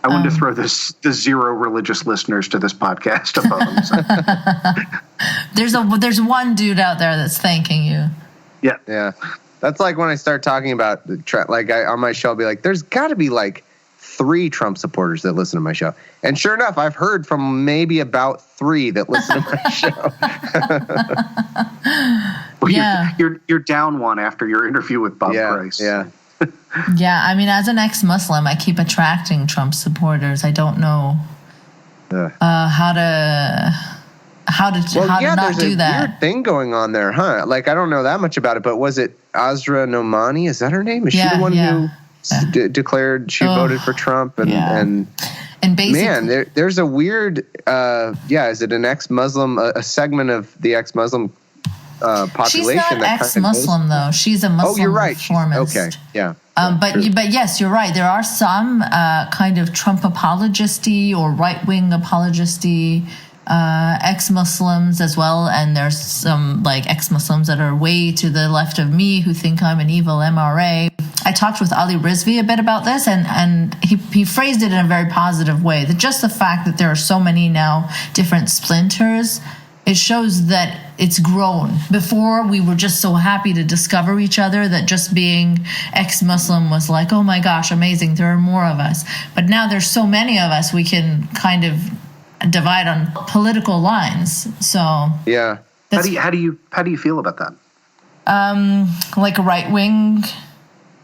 I wanted to throw the 0 religious listeners to this podcast a bone. There's one dude out there that's thanking you. Yeah. That's like when I start talking about on my show, I'll be like, there's got to be like 3 Trump supporters that listen to my show. And sure enough, I've heard from maybe about 3 that listen to my show. Well, you're down one after your interview with Bob Price. Yeah. Yeah, I mean, as an ex-Muslim, I keep attracting Trump supporters. I don't know how to not do that. There's a weird thing going on there, huh? Like, I don't know that much about it, but was it Azra Nomani? Is that her name? Is she the one who declared she voted for Trump? And basically, man, there's a weird, is it an ex-Muslim, a segment of the ex-Muslim population? She's not ex-Muslim, though. She's a Muslim reformist. Okay, yeah. But yes, you're right. There are some kind of Trump apologisty or right-wing apologisty ex-Muslims as well, and there's some like ex-Muslims that are way to the left of me who think I'm an evil MRA. I talked with Ali Rizvi a bit about this, and he phrased it in a very positive way. That just the fact that there are so many now different splinters, it shows that it's grown. Before, we were just so happy to discover each other that just being ex-Muslim was like, oh my gosh, amazing, there are more of us. But now there's so many of us, we can kind of divide on political lines. So yeah, how do you feel about that? Like right-wing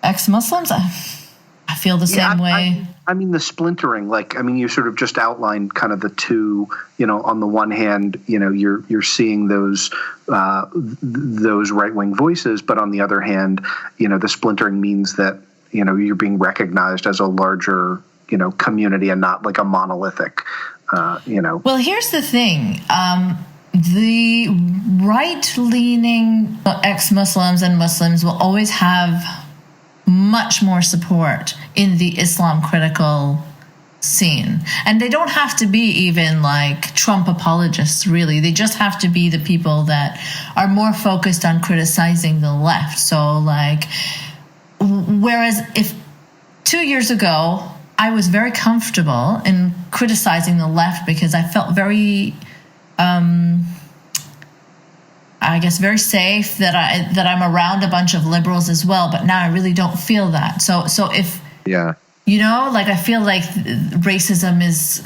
ex-Muslims, I feel the same way. I mean, the splintering, like, I mean, you sort of just outlined kind of the two, you know, on the one hand, you know, you're seeing those right-wing voices, but on the other hand, you know, the splintering means that, you know, you're being recognized as a larger, you know, community and not like a monolithic, you know. Well, here's the thing. The right-leaning ex-Muslims and Muslims will always have much more support in the Islam critical scene. And they don't have to be even like Trump apologists, really. They just have to be the people that are more focused on criticizing the left. So like, whereas if 2 years ago, I was very comfortable in criticizing the left because I felt very, I guess, very safe that I'm around a bunch of liberals as well. But now I really don't feel that. So if you know, like, I feel like racism is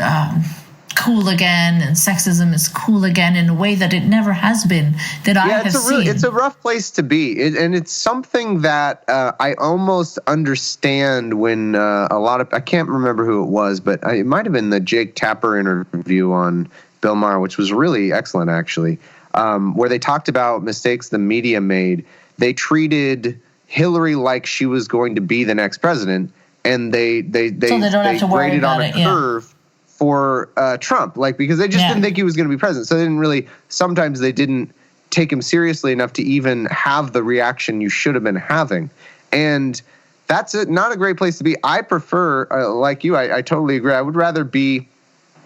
cool again and sexism is cool again in a way that it never has been that I have seen. It's a rough place to be. And it's something that I almost understand when a lot of, I can't remember who it was, but it might have been the Jake Tapper interview on Bill Maher, which was really excellent, actually, where they talked about mistakes the media made. They treated Hillary like she was going to be the next president, and they graded on a curve for Trump, like, because they just didn't think he was going to be president. So sometimes they didn't take him seriously enough to even have the reaction you should have been having. And that's not a great place to be. I prefer, like you, I totally agree. I would rather be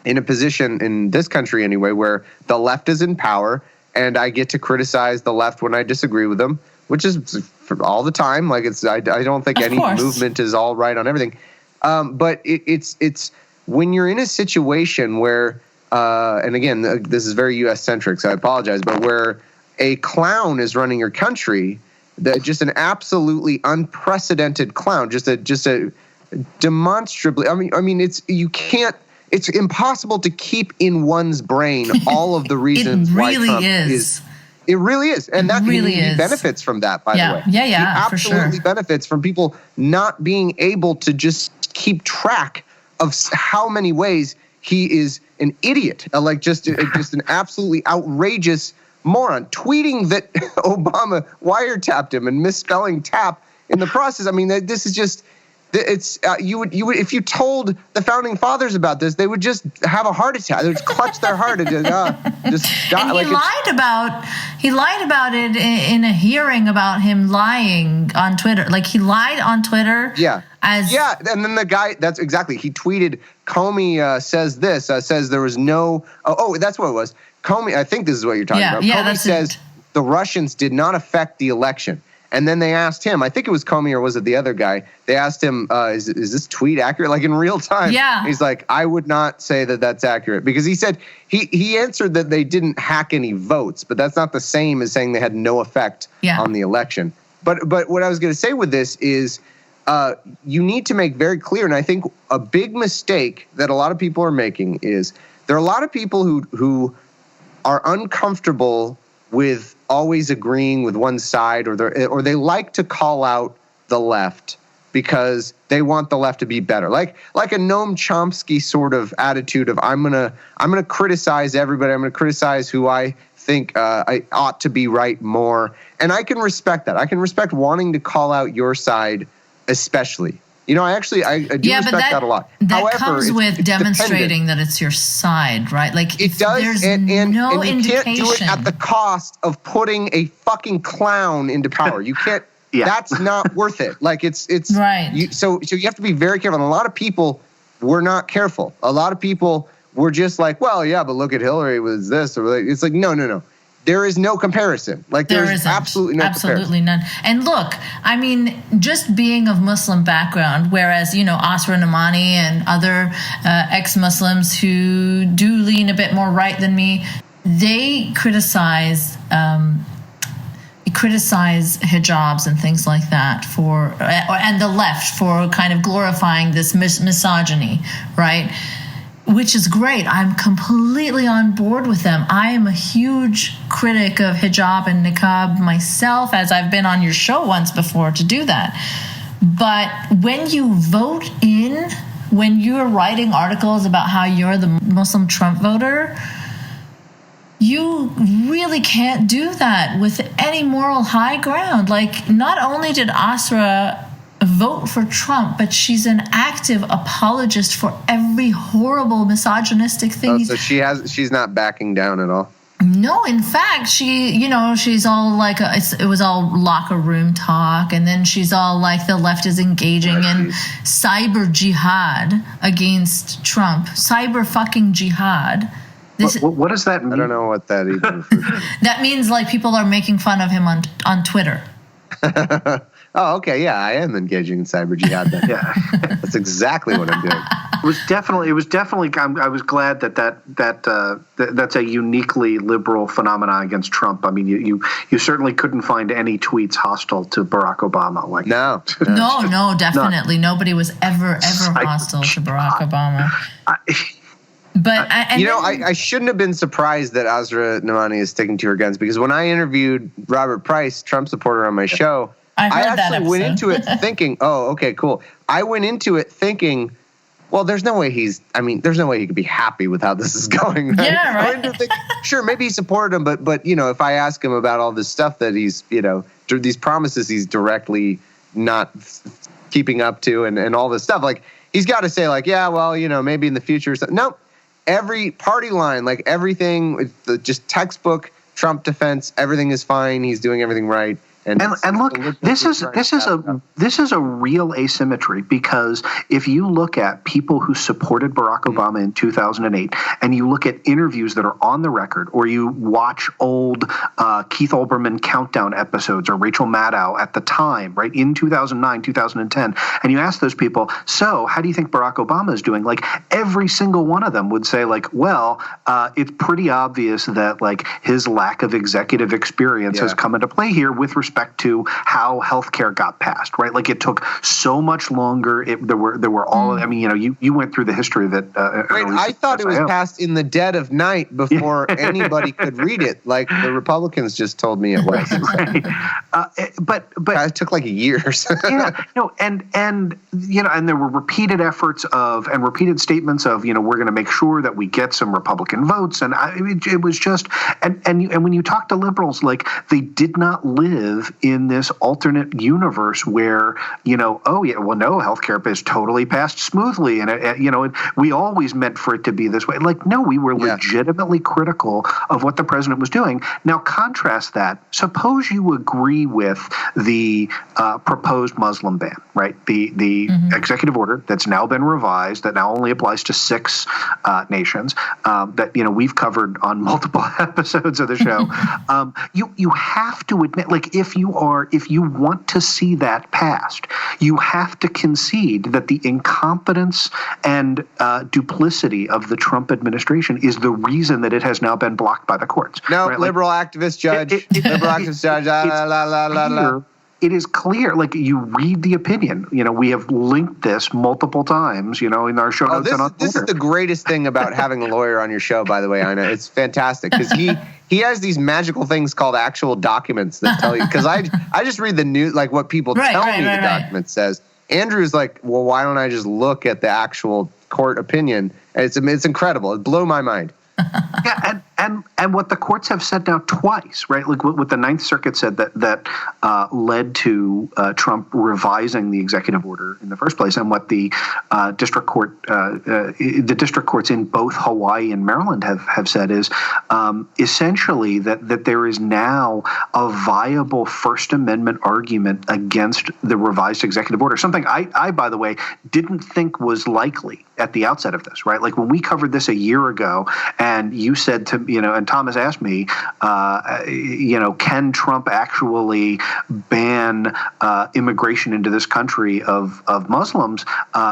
in a position in this country anyway, where the left is in power and I get to criticize the left when I disagree with them, which is for all the time. Like I don't think any movement is all right on everything. But it's when you're in a situation where, and again, this is very U.S. centric, so I apologize, but where a clown is running your country, just an absolutely unprecedented clown, just a demonstrably. I mean, it's impossible to keep in one's brain all of the reasons why Trump is. It really is. And that really he benefits from that, by the way. Yeah, he absolutely benefits from people not being able to just keep track of how many ways he is an idiot, just an absolutely outrageous moron, tweeting that Obama wiretapped him and misspelling tap in the process. I mean, this is just... It's you would if you told the founding fathers about this, they would just have a heart attack. They would clutch their heart and just die. And he lied about it in a hearing about him lying on Twitter. Like he lied on Twitter. Yeah. And then the guy, that's exactly, he tweeted, Comey says this, says there was no, that's what it was. Comey, I think this is what you're talking about. Comey says the Russians did not affect the election. And then they asked him, I think it was Comey or was it the other guy? They asked him, is this tweet accurate? Like in real time. Yeah. He's like, I would not say that that's accurate. Because he said, he answered that they didn't hack any votes, but that's not the same as saying they had no effect on the election. But what I was going to say with this is you need to make very clear, and I think a big mistake that a lot of people are making is there are a lot of people who are uncomfortable with always agreeing with one side, or they like to call out the left because they want the left to be better, like a Noam Chomsky sort of attitude of I'm gonna criticize everybody, I'm gonna criticize who I think I ought to be right more, and I can respect that. I can respect wanting to call out your side, especially. You know, I do respect that a lot. That comes with demonstrating that it's your side, right? Like it does, there's and no you indication. Can't do it at the cost of putting a fucking clown into power. You can't. That's not worth it. Like it's right. So you have to be very careful. And a lot of people were not careful. A lot of people were just like, well, yeah, but look at Hillary was this, or like, it's like no. There is no comparison. Like there is absolutely no comparison. None. And look, I mean, just being of Muslim background, whereas, you know, Asra Namani and other ex-Muslims who do lean a bit more right than me, they criticize hijabs and things like that and the left for kind of glorifying this misogyny, right? Which is great. I'm completely on board with them. I am a huge critic of hijab and niqab myself, as I've been on your show once before to do that. But when you vote in, when you're writing articles about how you're the Muslim Trump voter, you really can't do that with any moral high ground. Like, not only did Asra vote for Trump, but she's an active apologist for every horrible misogynistic thing. So she's not backing down at all. No, in fact, she's all like it was all locker room talk, and then she's all like the left is engaging in cyber jihad against Trump. Cyber fucking jihad. What does that mean? I don't know what that even refers to. That means like people are making fun of him on Twitter. Oh, okay, yeah, I am engaging in cyber jihad then. Yeah, that's exactly what I'm doing. It was definitely. I was glad that's a uniquely liberal phenomenon against Trump. I mean, you certainly couldn't find any tweets hostile to Barack Obama. Like no, definitely nobody was ever hostile to Barack Obama. But I shouldn't have been surprised that Asra Namani is sticking to her guns, because when I interviewed Robert Price, Trump supporter, on my show, I actually went into it thinking, oh, okay, cool. I went into it thinking, well, there's no way he could be happy with how this is going. Right? Yeah, right. I went into thinking, sure, maybe he supported him, but if I ask him about all this stuff that he's, these promises he's directly not keeping up to and all this stuff, like, he's got to say, like, yeah, well, maybe in the future. No, every party line, like everything, just textbook Trump defense, everything is fine. He's doing everything right. And look, this is a real asymmetry, because if you look at people who supported Barack Obama in 2008, and you look at interviews that are on the record, or you watch old Keith Olbermann countdown episodes or Rachel Maddow at the time, right, in 2009, 2010, and you ask those people, so how do you think Barack Obama is doing? Like, every single one of them would say, like, well, it's pretty obvious that, like, his lack of executive experience has come into play here with respect to how healthcare got passed, right? Like, it took so much longer. There were all. I mean, you went through the history of it. Wait, I thought it was passed in the dead of night before anybody could read it. Like, the Republicans just told me it was. Right. But it took like a year. And there were repeated efforts and repeated statements of, we're going to make sure that we get some Republican votes, and it was just and when you talk to liberals, like, they did not live in this alternate universe where, healthcare is totally passed smoothly, and we always meant for it to be this way. Like, no, we were legitimately critical of what the president was doing. Now, contrast that. Suppose you agree with the proposed Muslim ban, right? The executive order that's now been revised, that now only applies to 6 nations, that we've covered on multiple episodes of the show. You have to admit, like, if you want to see that passed, you have to concede that the incompetence and duplicity of the Trump administration is the reason that it has now been blocked by the courts. No, right? liberal activist judge. It is clear, like, you read the opinion. We have linked this multiple times, in our show notes. This is the greatest thing about having a lawyer on your show, by the way, Ina. It's fantastic, because he has these magical things called actual documents that tell you. Because I just read the news, like what people tell me the document says. Andrew's like, well, why don't I just look at the actual court opinion? And it's incredible. It blew my mind. Yeah, and what the courts have said now twice, right? Like what the Ninth Circuit said that led to Trump revising the executive order in the first place, and what the district courts in both Hawaii and Maryland have said is essentially that there is now a viable First Amendment argument against the revised executive order. Something I by the way, didn't think was likely at the outset of this, right? Like, when we covered this a year ago, and you said to, and Thomas asked me, can Trump actually ban immigration into this country of Muslims?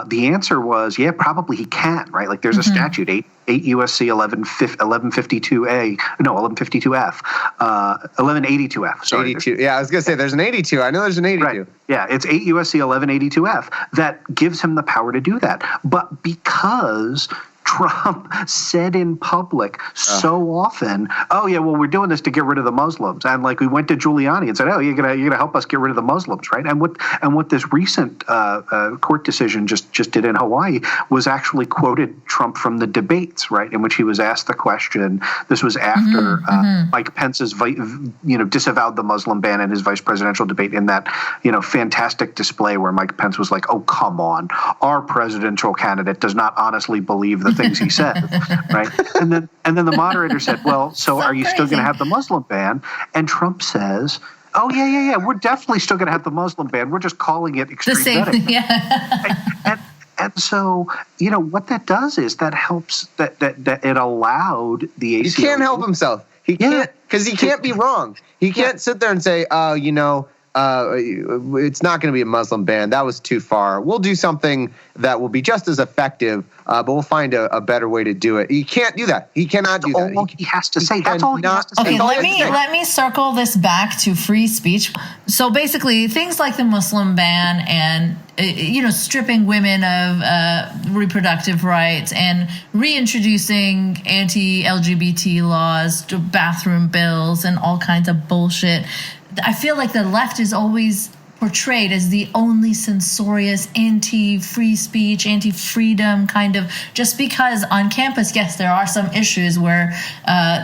The answer was, yeah, probably he can, right? Like, there's a statute, 8 USC 1152A, no, 1152F, 1182F. Sorry. 82. Yeah, I was going to say there's an 82. I know there's an 82. Right. Yeah, it's 8 USC 1182F that gives him the power to do that. But because Trump said in public so often, oh yeah, well, we're doing this to get rid of the Muslims, and like we went to Giuliani and said, oh, you're gonna help us get rid of the Muslims, right? And what this recent court decision just did in Hawaii was actually quoted Trump from the debates, right, in which he was asked the question. This was after Mike Pence's disavowed the Muslim ban in his vice presidential debate in that fantastic display where Mike Pence was like, oh, come on, our presidential candidate does not honestly believe the things he said, right? And then the moderator said, well, so are you still going to have the Muslim ban? And Trump says, oh, yeah, we're definitely still going to have the Muslim ban. We're just calling it extreme vetting. Yeah. And so, what that does is that helps that it allowed the ACLU. He can't help himself. He can't, because he can't be wrong. He can't sit there and say, it's not going to be a Muslim ban. That was too far. We'll do something that will be just as effective, but we'll find a better way to do it. He can't do that. He cannot do that. He has to say. That's all he has to say. Okay, let me circle this back to free speech. So basically, things like the Muslim ban and stripping women of reproductive rights and reintroducing anti-LGBT laws, bathroom bills, and all kinds of bullshit. I feel like the left is always portrayed as the only censorious anti-free speech, anti-freedom kind of, just because on campus, yes, there are some issues where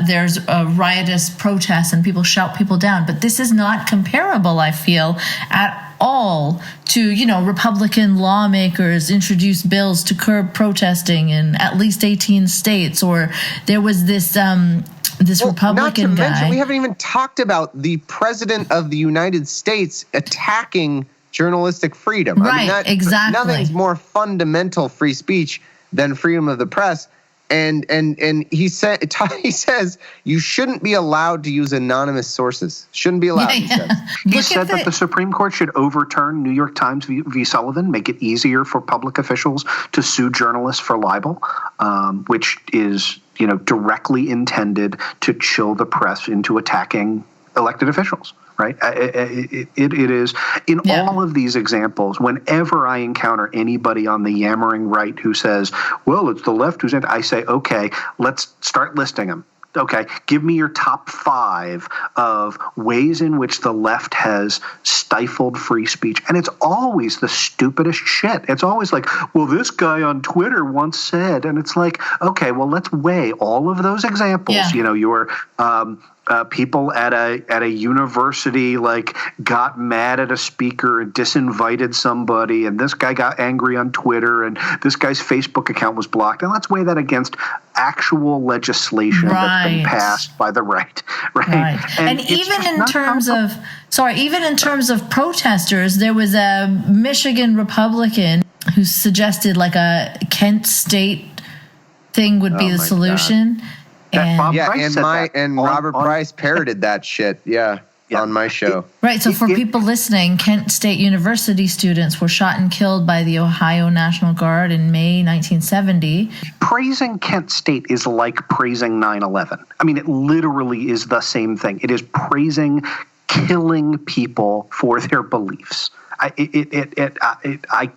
there's a riotous protests and people shout people down, but this is not comparable, I feel, at all to, Republican lawmakers introduce bills to curb protesting in at least 18 states, or there was this this Not to Republican guy. mention, we haven't even talked about the president of the United States attacking journalistic freedom. Right, exactly. Nothing's more fundamental free speech than freedom of the press. And he says you shouldn't be allowed to use anonymous sources. Shouldn't be allowed. He says. He said that the Supreme Court should overturn New York Times v. Sullivan, make it easier for public officials to sue journalists for libel, which is directly intended to chill the press into attacking elected officials. Right. It is in all of these examples. Whenever I encounter anybody on the yammering right who says, well, it's the left who's I say, OK, let's start listing them. OK, give me your top 5 of ways in which the left has stifled free speech. And it's always the stupidest shit. It's always like, well, this guy on Twitter once said, and it's like, OK, well, let's weigh all of those examples. Yeah. Your people at a university got mad at a speaker and disinvited somebody, and this guy got angry on Twitter, and this guy's Facebook account was blocked. And let's weigh that against actual legislation that's been passed by the right. Right. And even in terms of protesters, there was a Michigan Republican who suggested a Kent State thing would be the solution. God. And Robert Price parroted that shit. On my show. Right. So for people listening, Kent State University students were shot and killed by the Ohio National Guard in May 1970. Praising Kent State is like praising 9/11. I mean, it literally is the same thing. It is praising killing people for their beliefs. I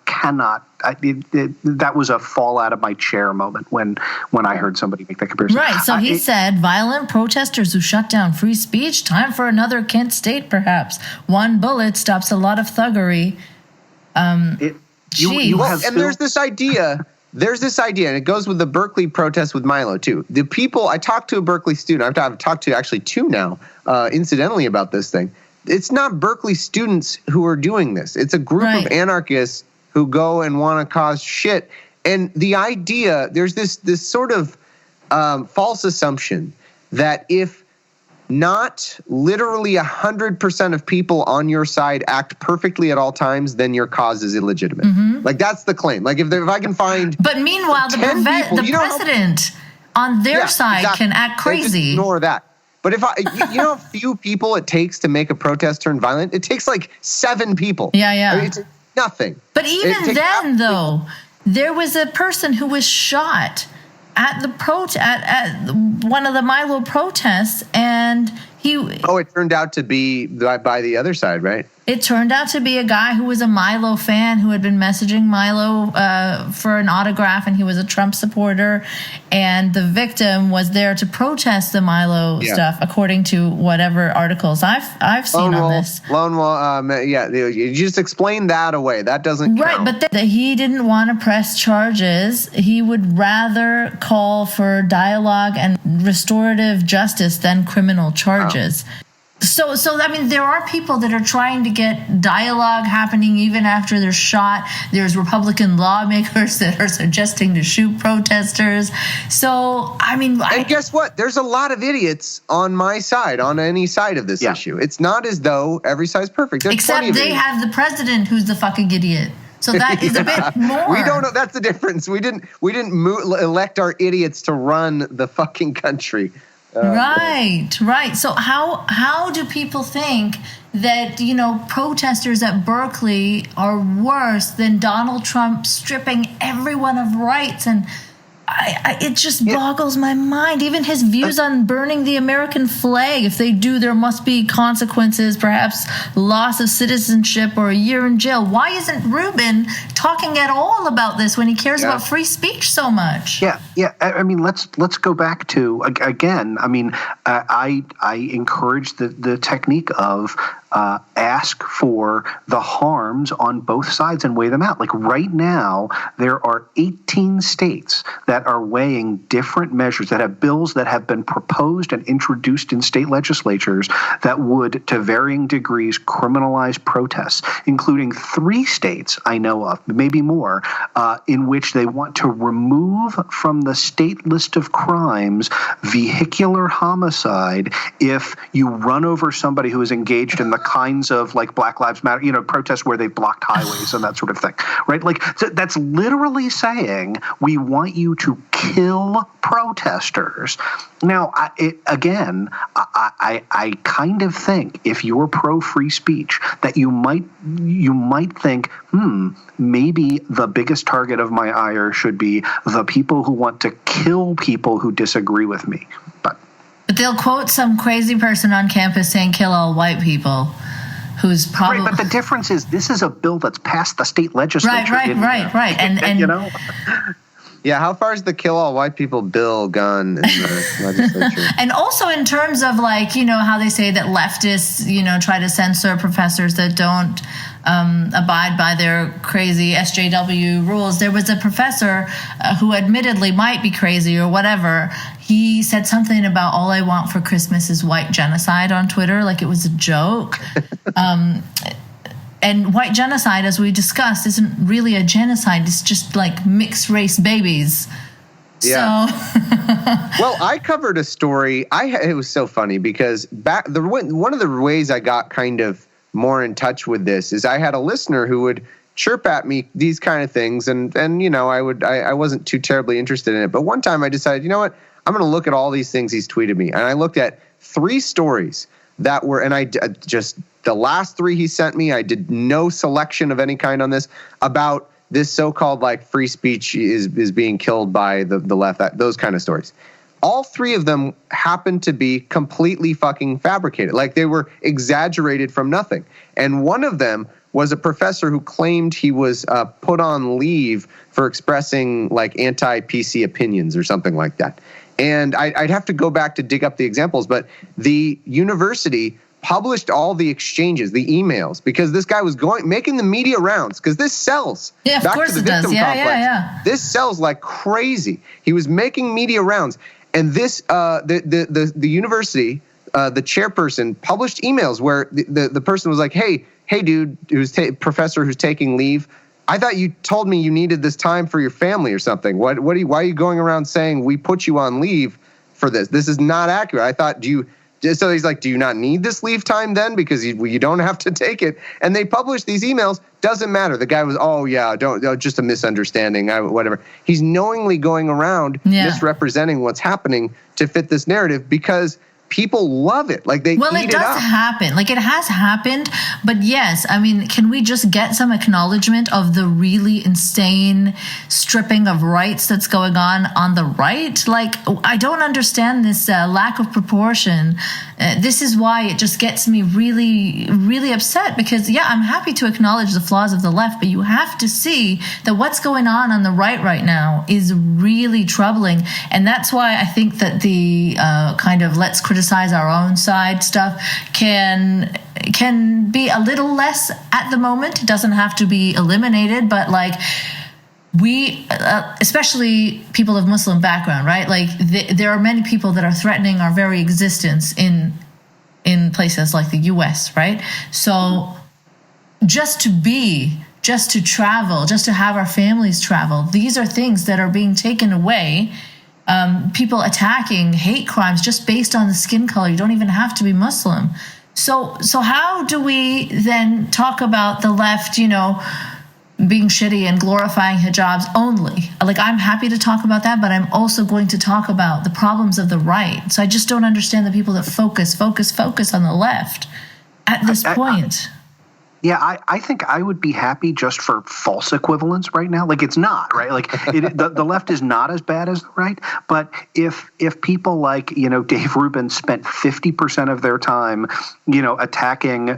cannot. That was a fall out of my chair moment when I heard somebody make that comparison. Right. So he said, violent protesters who shut down free speech. Time for another Kent State, perhaps. One bullet stops a lot of thuggery. And there's this idea. And it goes with the Berkeley protest with Milo too. The people I talked to a Berkeley student. I've talked to actually 2 now, incidentally, about this thing. It's not Berkeley students who are doing this. It's a group of anarchists who go and want to cause shit. And the idea, there's this sort of false assumption that if not literally 100% of people on your side act perfectly at all times, then your cause is illegitimate. Mm-hmm. Like, that's the claim. Like, if I can find But meanwhile, the president on their side can act crazy. Just ignore that. But if you know how few people it takes to make a protest turn violent? It takes like 7 people. Yeah, yeah. I mean, it's nothing. But even then, though, there was a person who was shot at the at one of the Milo protests, and he. Oh, it turned out to be by the other side, right? It turned out to be a guy who was a Milo fan who had been messaging Milo for an autograph, and he was a Trump supporter. And the victim was there to protest the Milo stuff, according to whatever articles I've seen on this. Lone Wolf, you just explain that away. That doesn't count. Right, but he didn't want to press charges. He would rather call for dialogue and restorative justice than criminal charges. Oh. So I mean, there are people that are trying to get dialogue happening even after they're shot. There's Republican lawmakers that are suggesting to shoot protesters. So, I mean... And guess what? There's a lot of idiots on my side, on any side of this issue. It's not as though every side's perfect. There's except they have the president who's the fucking idiot. So that is a bit more. We don't know. That's the difference. We didn't elect our idiots to run the fucking country. Right. So how do people think that, protesters at Berkeley are worse than Donald Trump stripping everyone of rights? And it just boggles my mind. Even his views on burning the American flag. If they do, there must be consequences, perhaps loss of citizenship or a year in jail. Why isn't Rubin talking at all about this when he cares about free speech so much? Yeah. I mean, let's go back to again. I mean, I encourage the technique of ask for the harms on both sides and weigh them out. Like right now, there are 18 states that are weighing different measures, that have bills that have been proposed and introduced in state legislatures that would, to varying degrees, criminalize protests, including 3 states I know of, maybe more, in which they want to remove from the state list of crimes vehicular homicide if you run over somebody who is engaged in the kinds of like Black Lives Matter, protests where they've blocked highways and that sort of thing, right? Like that's literally saying we want you to kill protesters. Now, I kind of think if you're pro-free speech that you might think, maybe the biggest target of my ire should be the people who want to kill people who disagree with me. But they'll quote some crazy person on campus saying kill all white people, who's probably... Right, but the difference is this is a bill that's passed the state legislature. Right. And Yeah, how far is the kill all white people bill gone in the legislature? And also in terms of like, how they say that leftists, try to censor professors that don't abide by their crazy SJW rules. There was a professor who admittedly might be crazy or whatever. He said something about all I want for Christmas is white genocide on Twitter, like it was a joke. And white genocide, as we discussed, isn't really a genocide. It's just like mixed race babies. Yeah. So. Well, I covered a story. It was so funny because one of the ways I got kind of more in touch with this is I had a listener who would chirp at me these kind of things, and I wasn't too terribly interested in it. But one time I decided, you know what, I'm going to look at all these things he's tweeted me, and I looked at 3 stories that were, and I just. The last 3 he sent me, I did no selection of any kind on this, about this so-called like free speech is being killed by the left, those kind of stories. All 3 of them happened to be completely fucking fabricated. Like they were exaggerated from nothing. And one of them was a professor who claimed he was put on leave for expressing like anti-PC opinions or something like that. And I'd have to go back to dig up the examples, but the university published all the exchanges, the emails, because this guy was making the media rounds, because this sells. Yeah, of course it does. Yeah. This sells like crazy. He was making media rounds, and this the university, the chairperson published emails where the person was like, hey dude, who's professor who's taking leave, I thought you told me you needed this time for your family or something. Why are you going around saying we put you on leave for this? This is not accurate. I thought, so he's like, do you not need this leave time then? Because you don't have to take it. And they published these emails. Doesn't matter. The guy was, just a misunderstanding, whatever. He's knowingly going around misrepresenting what's happening to fit this narrative because people love it. Like Well, it does happen. Like it has happened. But yes, I mean, can we just get some acknowledgement of the really insane stripping of rights that's going on the right? Like, I don't understand this lack of proportion. This is why it just gets me really, really upset because, I'm happy to acknowledge the flaws of the left, but you have to see that what's going on the right now is really troubling. And that's why I think that the kind of let's criticize our own side stuff can be a little less at the moment. It doesn't have to be eliminated, but like we, especially people of Muslim background, right? Like there are many people that are threatening our very existence in places like the U.S., right? So just to travel, just to have our families travel, these are things that are being taken away. People attacking, hate crimes just based on the skin color. You don't even have to be Muslim. So how do we then talk about the left, being shitty and glorifying hijabs only? Like, I'm happy to talk about that, but I'm also going to talk about the problems of the right. So I just don't understand the people that focus on the left at this point. Yeah, I think I would be happy just for false equivalence right now. Like, it's not, right? Like, the left is not as bad as the right. But if people like, Dave Rubin spent 50% of their time, attacking,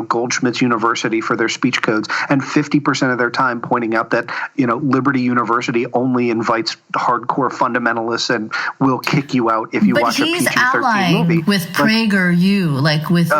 Goldschmidt's University for their speech codes, and 50% of their time pointing out that, Liberty University only invites hardcore fundamentalists and will kick you out if you watch a PG-13 movie. But he's allying with PragerU, like with,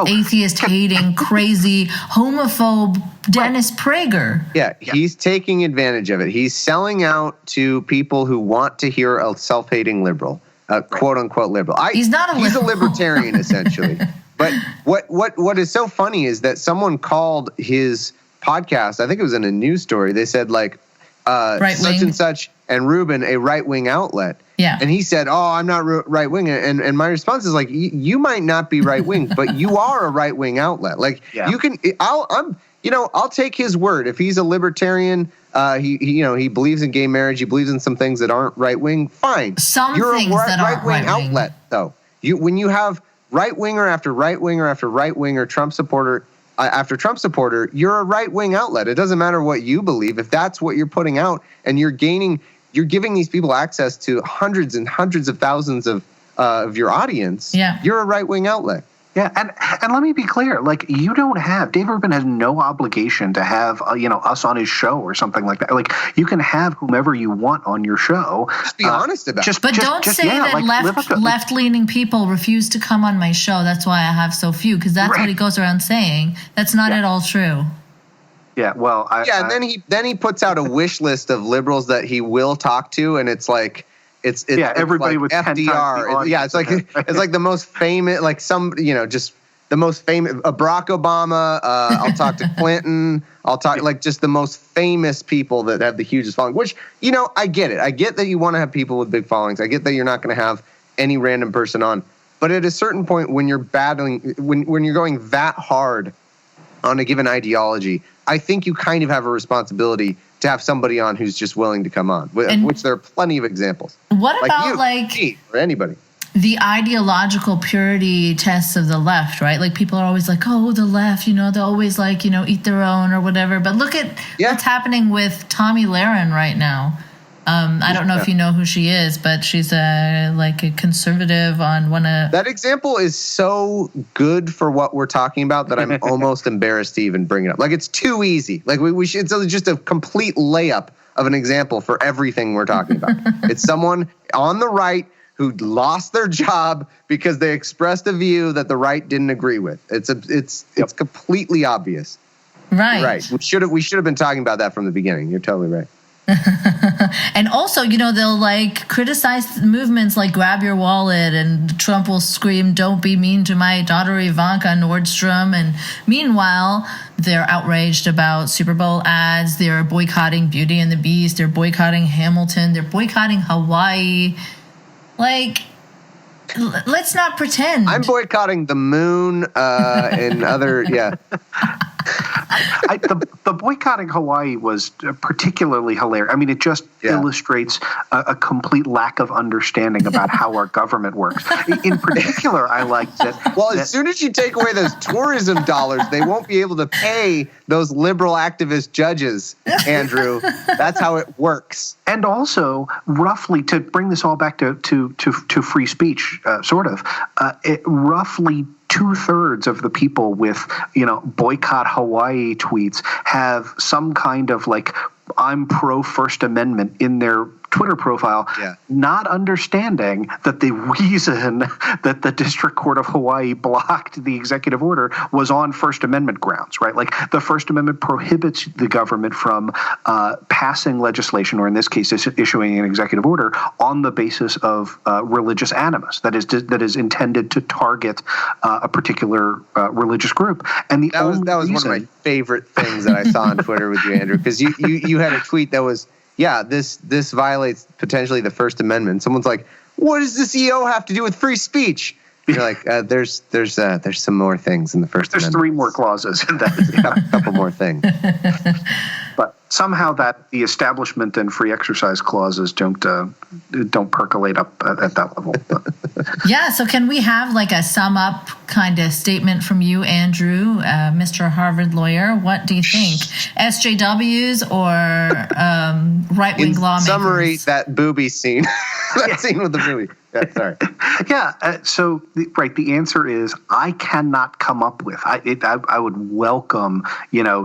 atheist-hating, crazy, homophobe Dennis Prager. Yeah, he's taking advantage of it. He's selling out to people who want to hear a self-hating liberal, quote unquote liberal. He's not a liberal. He's a libertarian essentially. But what is so funny is that someone called his podcast, I think it was in a news story, they said like such and such and Rubin a right-wing outlet. Yeah. And he said, "Oh, I'm not right-wing." And my response is like, you might not be right-wing, but you are a right-wing outlet. Like you can I'll take his word. If he's a libertarian, he believes in gay marriage, he believes in some things that aren't right-wing, fine. You're a right-wing outlet though. When you have right-winger after right-winger after right-winger, Trump supporter after Trump supporter, you're a right-wing outlet. It doesn't matter what you believe. If that's what you're putting out and you're giving these people access to hundreds and hundreds of thousands of your audience, you're a right-wing outlet. Yeah, and let me be clear. Like, Dave Rubin has no obligation to have us on his show or something like that. Like, you can have whomever you want on your show. Just be honest about it. But don't say that left-leaning people refuse to come on my show. That's why I have so few, because that's what he goes around saying. That's not at all true. Yeah, well, and then he puts out a wish list of liberals that he will talk to, and it's like. It's everybody like with FDR. It's like the most famous, like just the most famous. Barack Obama. I'll talk to Clinton. I'll talk like just the most famous people that have the hugest following. Which I get it. I get that you want to have people with big followings. I get that you're not going to have any random person on. But at a certain point, when you're battling, when you're going that hard on a given ideology, I think you kind of have a responsibility to have somebody on who's just willing to come on, which there are plenty of examples. What about me, or anybody? The ideological purity tests of the left, right? Like, people are always like, oh, the left, they're always like, eat their own or whatever. But look at what's happening with Tomi Lahren right now. I don't know if you know who she is, but she's a conservative on one of... That example is so good for what we're talking about that I'm almost embarrassed to even bring it up. Like, it's too easy. Like, we should... It's just a complete layup of an example for everything we're talking about. It's someone on the right who lost their job because they expressed a view that the right didn't agree with. It's completely obvious. Right. We should have been talking about that from the beginning. You're totally right. And also, they'll criticize movements like Grab Your Wallet, and Trump will scream, "Don't be mean to my daughter Ivanka Nordstrom." And meanwhile, they're outraged about Super Bowl ads. They're boycotting Beauty and the Beast. They're boycotting Hamilton. They're boycotting Hawaii. Let's not pretend. I'm boycotting the moon and other, The boycotting Hawaii was particularly hilarious. I mean, it just illustrates a complete lack of understanding about how our government works. In particular, I like that. Well, as soon as you take away those tourism dollars, they won't be able to pay those liberal activist judges, Andrew. That's how it works. And also, roughly, to bring this all back to free speech, roughly 2/3 of the people with, boycott Hawaii tweets have some kind of I'm pro First Amendment in their Twitter profile, not understanding that the reason that the District Court of Hawaii blocked the executive order was on First Amendment grounds, right? Like, the First Amendment prohibits the government from passing legislation, or in this case, issuing an executive order on the basis of religious animus that is intended to target a particular religious group. And that was one of my favorite things that I saw on Twitter with you, Andrew, because you had a tweet that was, this violates potentially the First Amendment. Someone's like, what does this EO have to do with free speech? You're like, there's some more things in the First Amendment. There's 3 more clauses in that. A couple more things. But somehow that the establishment and free exercise clauses don't percolate up at that level. So can we have a sum up kind of statement from you, Andrew, Mr. Harvard lawyer. What do you think? SJWs or right-wing lawmakers? Summary, that booby scene. That scene with the booby. Yeah, sorry. Yeah. So the answer is I cannot come up with. I would welcome,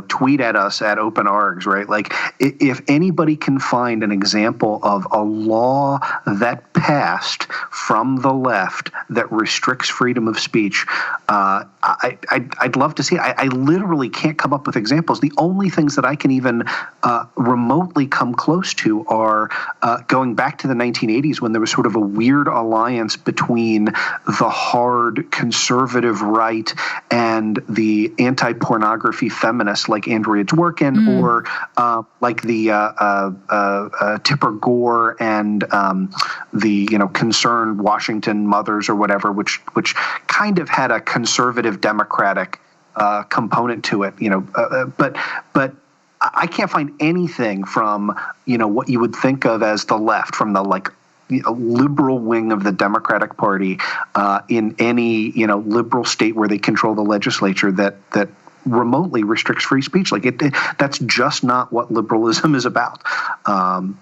tweet at us at Open Args, right? Like if anybody can find an example of a law that passed from the left that restricts freedom of speech, I'd love to see it. I literally can't come up with examples. The only things that I can even remotely come close to are going back to the 1980s when there was sort of a weird alliance between the hard conservative right and the anti-pornography feminists like Andrea Dworkin or like the Tipper Gore and the concerned Washington mothers or whatever, which kind of had a conservative Democratic component to it, but I can't find anything from what you would think of as the left, from the liberal wing of the Democratic Party in any liberal state where they control the legislature that remotely restricts free speech. That's just not what liberalism is about. And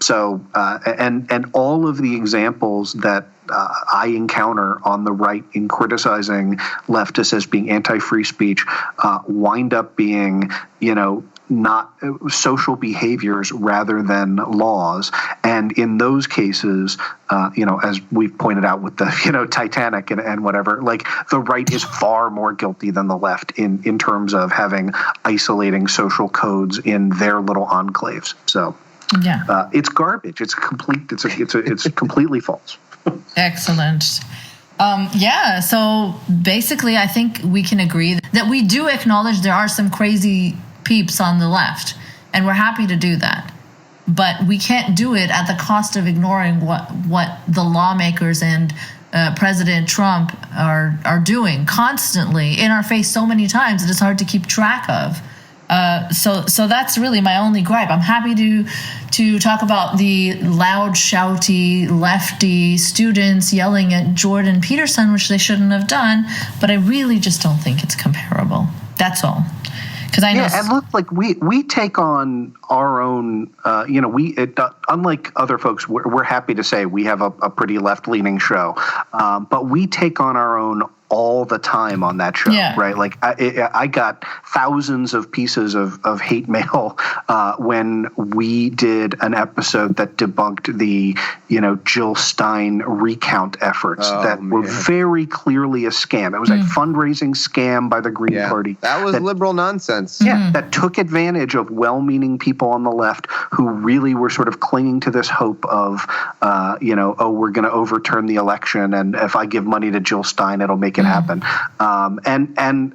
all of the examples that I encounter on the right in criticizing leftists as being anti-free speech wind up being not social behaviors rather than laws. And in those cases, as we've pointed out with the, Titanic and whatever, the right is far more guilty than the left in terms of having isolating social codes in their little enclaves. So yeah, it's garbage. It's completely false. Excellent. So basically, I think we can agree that we do acknowledge there are some crazy peeps on the left, and we're happy to do that. But we can't do it at the cost of ignoring what the lawmakers and President Trump are doing constantly in our face so many times that it's hard to keep track of. So that's really my only gripe. I'm happy to talk about the loud, shouty, lefty students yelling at Jordan Peterson, which they shouldn't have done, but I really just don't think it's comparable. That's all. Because I know. Yeah, and look, we take on our own. Unlike other folks, we're happy to say we have a pretty left-leaning show, but we take on our own all the time on that show, right? I got thousands of pieces of hate mail when we did an episode that debunked the Jill Stein recount efforts were very clearly a scam. It was a fundraising scam by the Green Party. That was liberal nonsense. Yeah, that took advantage of well-meaning people on the left who really were sort of clinging to this hope of, we're going to overturn the election, and if I give money to Jill Stein, it'll make it happen. And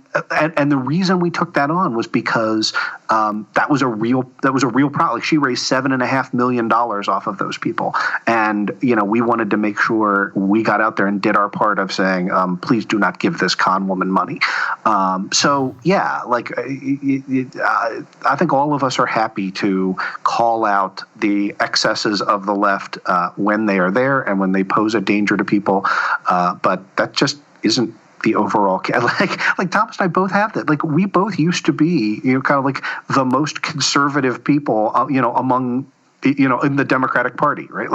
the reason we took that on was because that was a real problem. She raised $7.5 million off of those people, and we wanted to make sure we got out there and did our part of saying, please do not give this con woman money. I think all of us are happy to call out the excesses of the left when they are there and when they pose a danger to people, but that just isn't the overall. Like Thomas and I both have that. We both used to be kind of like the most conservative people among in the Democratic Party, right?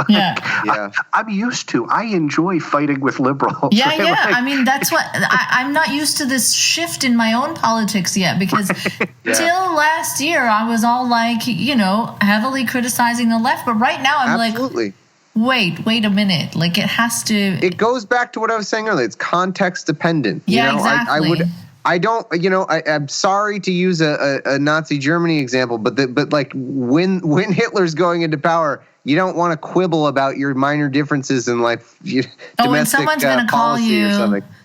I'm used to. I enjoy fighting with liberals. Yeah, right? yeah. I mean, that's what I'm not used to this shift in my own politics yet, because till last year I was all heavily criticizing the left, but right now I'm like, wait a minute. It has to. It goes back to what I was saying earlier. It's context dependent. Yeah, exactly. I'm sorry to use a Nazi Germany example, but when Hitler's going into power, you don't want to quibble about your minor differences in domestic and someone's going to call you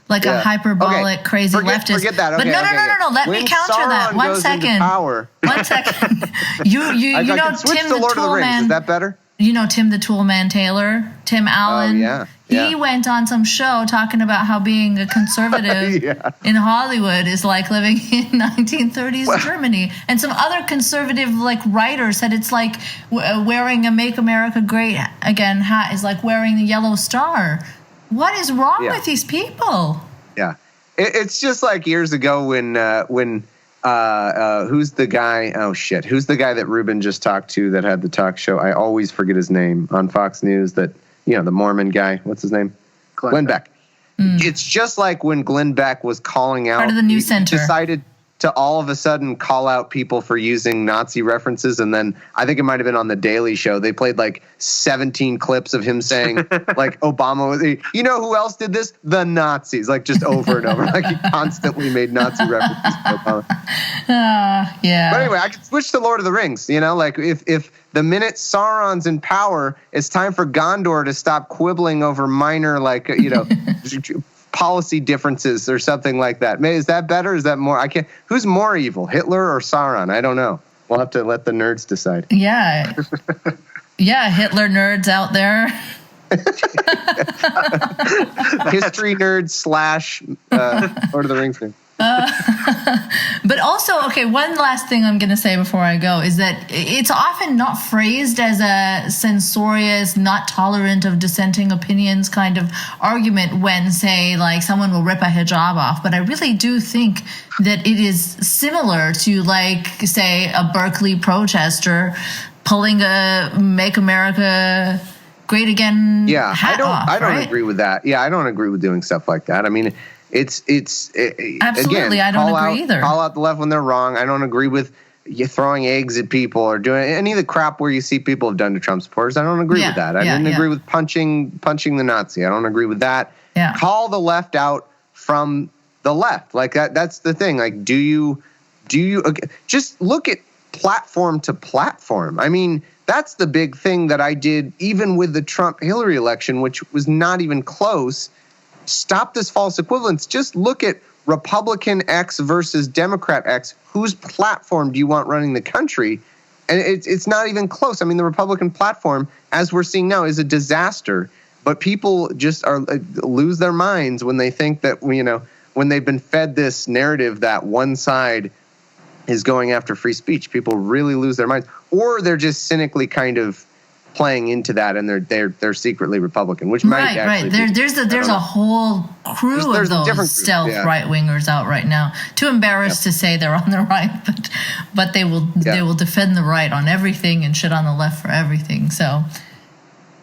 a hyperbolic, crazy leftist. Forget that. Okay, but no. Let me counter that. 1 second. 1 second. Tim the Tool Man. Is that better? Tim the Tool Man Taylor, Tim Allen. Oh, yeah. He went on some show talking about how being a conservative in Hollywood is like living in 1930s Germany. And some other conservative writers said it's like wearing a Make America Great Again hat is like wearing the yellow star. What is wrong with these people? Yeah. It's just like years ago when who's the guy? Oh shit, who's the guy that Ruben just talked to that had the talk show? I always forget his name on Fox News. That the Mormon guy. What's his name? Glenn Beck. It's just like when Glenn Beck was calling out. Part of the News Center. Decided to all of a sudden call out people for using Nazi references, and then I think it might have been on the Daily Show. They played like 17 clips of him saying like Obama was. You know who else did this? The Nazis, like just over and over. Like he constantly made Nazi references to Obama. Yeah. But anyway, I could switch to Lord of the Rings. Like if the minute Sauron's in power, it's time for Gondor to stop quibbling over minor policy differences or something like that. Is that better? Is that more? I can't. Who's more evil, Hitler or Sauron? I don't know. We'll have to let the nerds decide. Yeah. Yeah, Hitler nerds out there. History nerds / Lord of the Rings nerds. But also, okay, one last thing I'm going to say before I go is that it's often not phrased as a censorious, not tolerant of dissenting opinions kind of argument when, say, like someone will rip a hijab off. But I really do think that it is similar to, like, say, a Berkeley protester pulling a Make America Great Again hat off. I don't right? agree with that. Yeah, I don't agree with doing stuff like that. I mean, it's absolutely. Again, I don't agree either. Call out the left when they're wrong. I don't agree with you throwing eggs at people or doing any of the crap where you see people have done to Trump supporters. I don't agree with that. I didn't agree with punching the Nazi. I don't agree with that. Yeah. Call the left out from the left. Like that's the thing. Like, do you just look at platform to platform? I mean, that's the big thing that I did even with the Trump-Hillary election, which was not even close. Stop this false equivalence. Just look at Republican X versus Democrat X. Whose platform do you want running the country? And it's not even close. I mean, the Republican platform, as we're seeing now, is a disaster. But people just lose their minds when they think that, when they've been fed this narrative that one side is going after free speech. People really lose their minds, or they're just cynically kind of playing into that, and they're secretly Republican, which might actually there's a whole crew of those stealth right wingers out right now. Too embarrassed to say they're on the right, but they will defend the right on everything and shit on the left for everything. So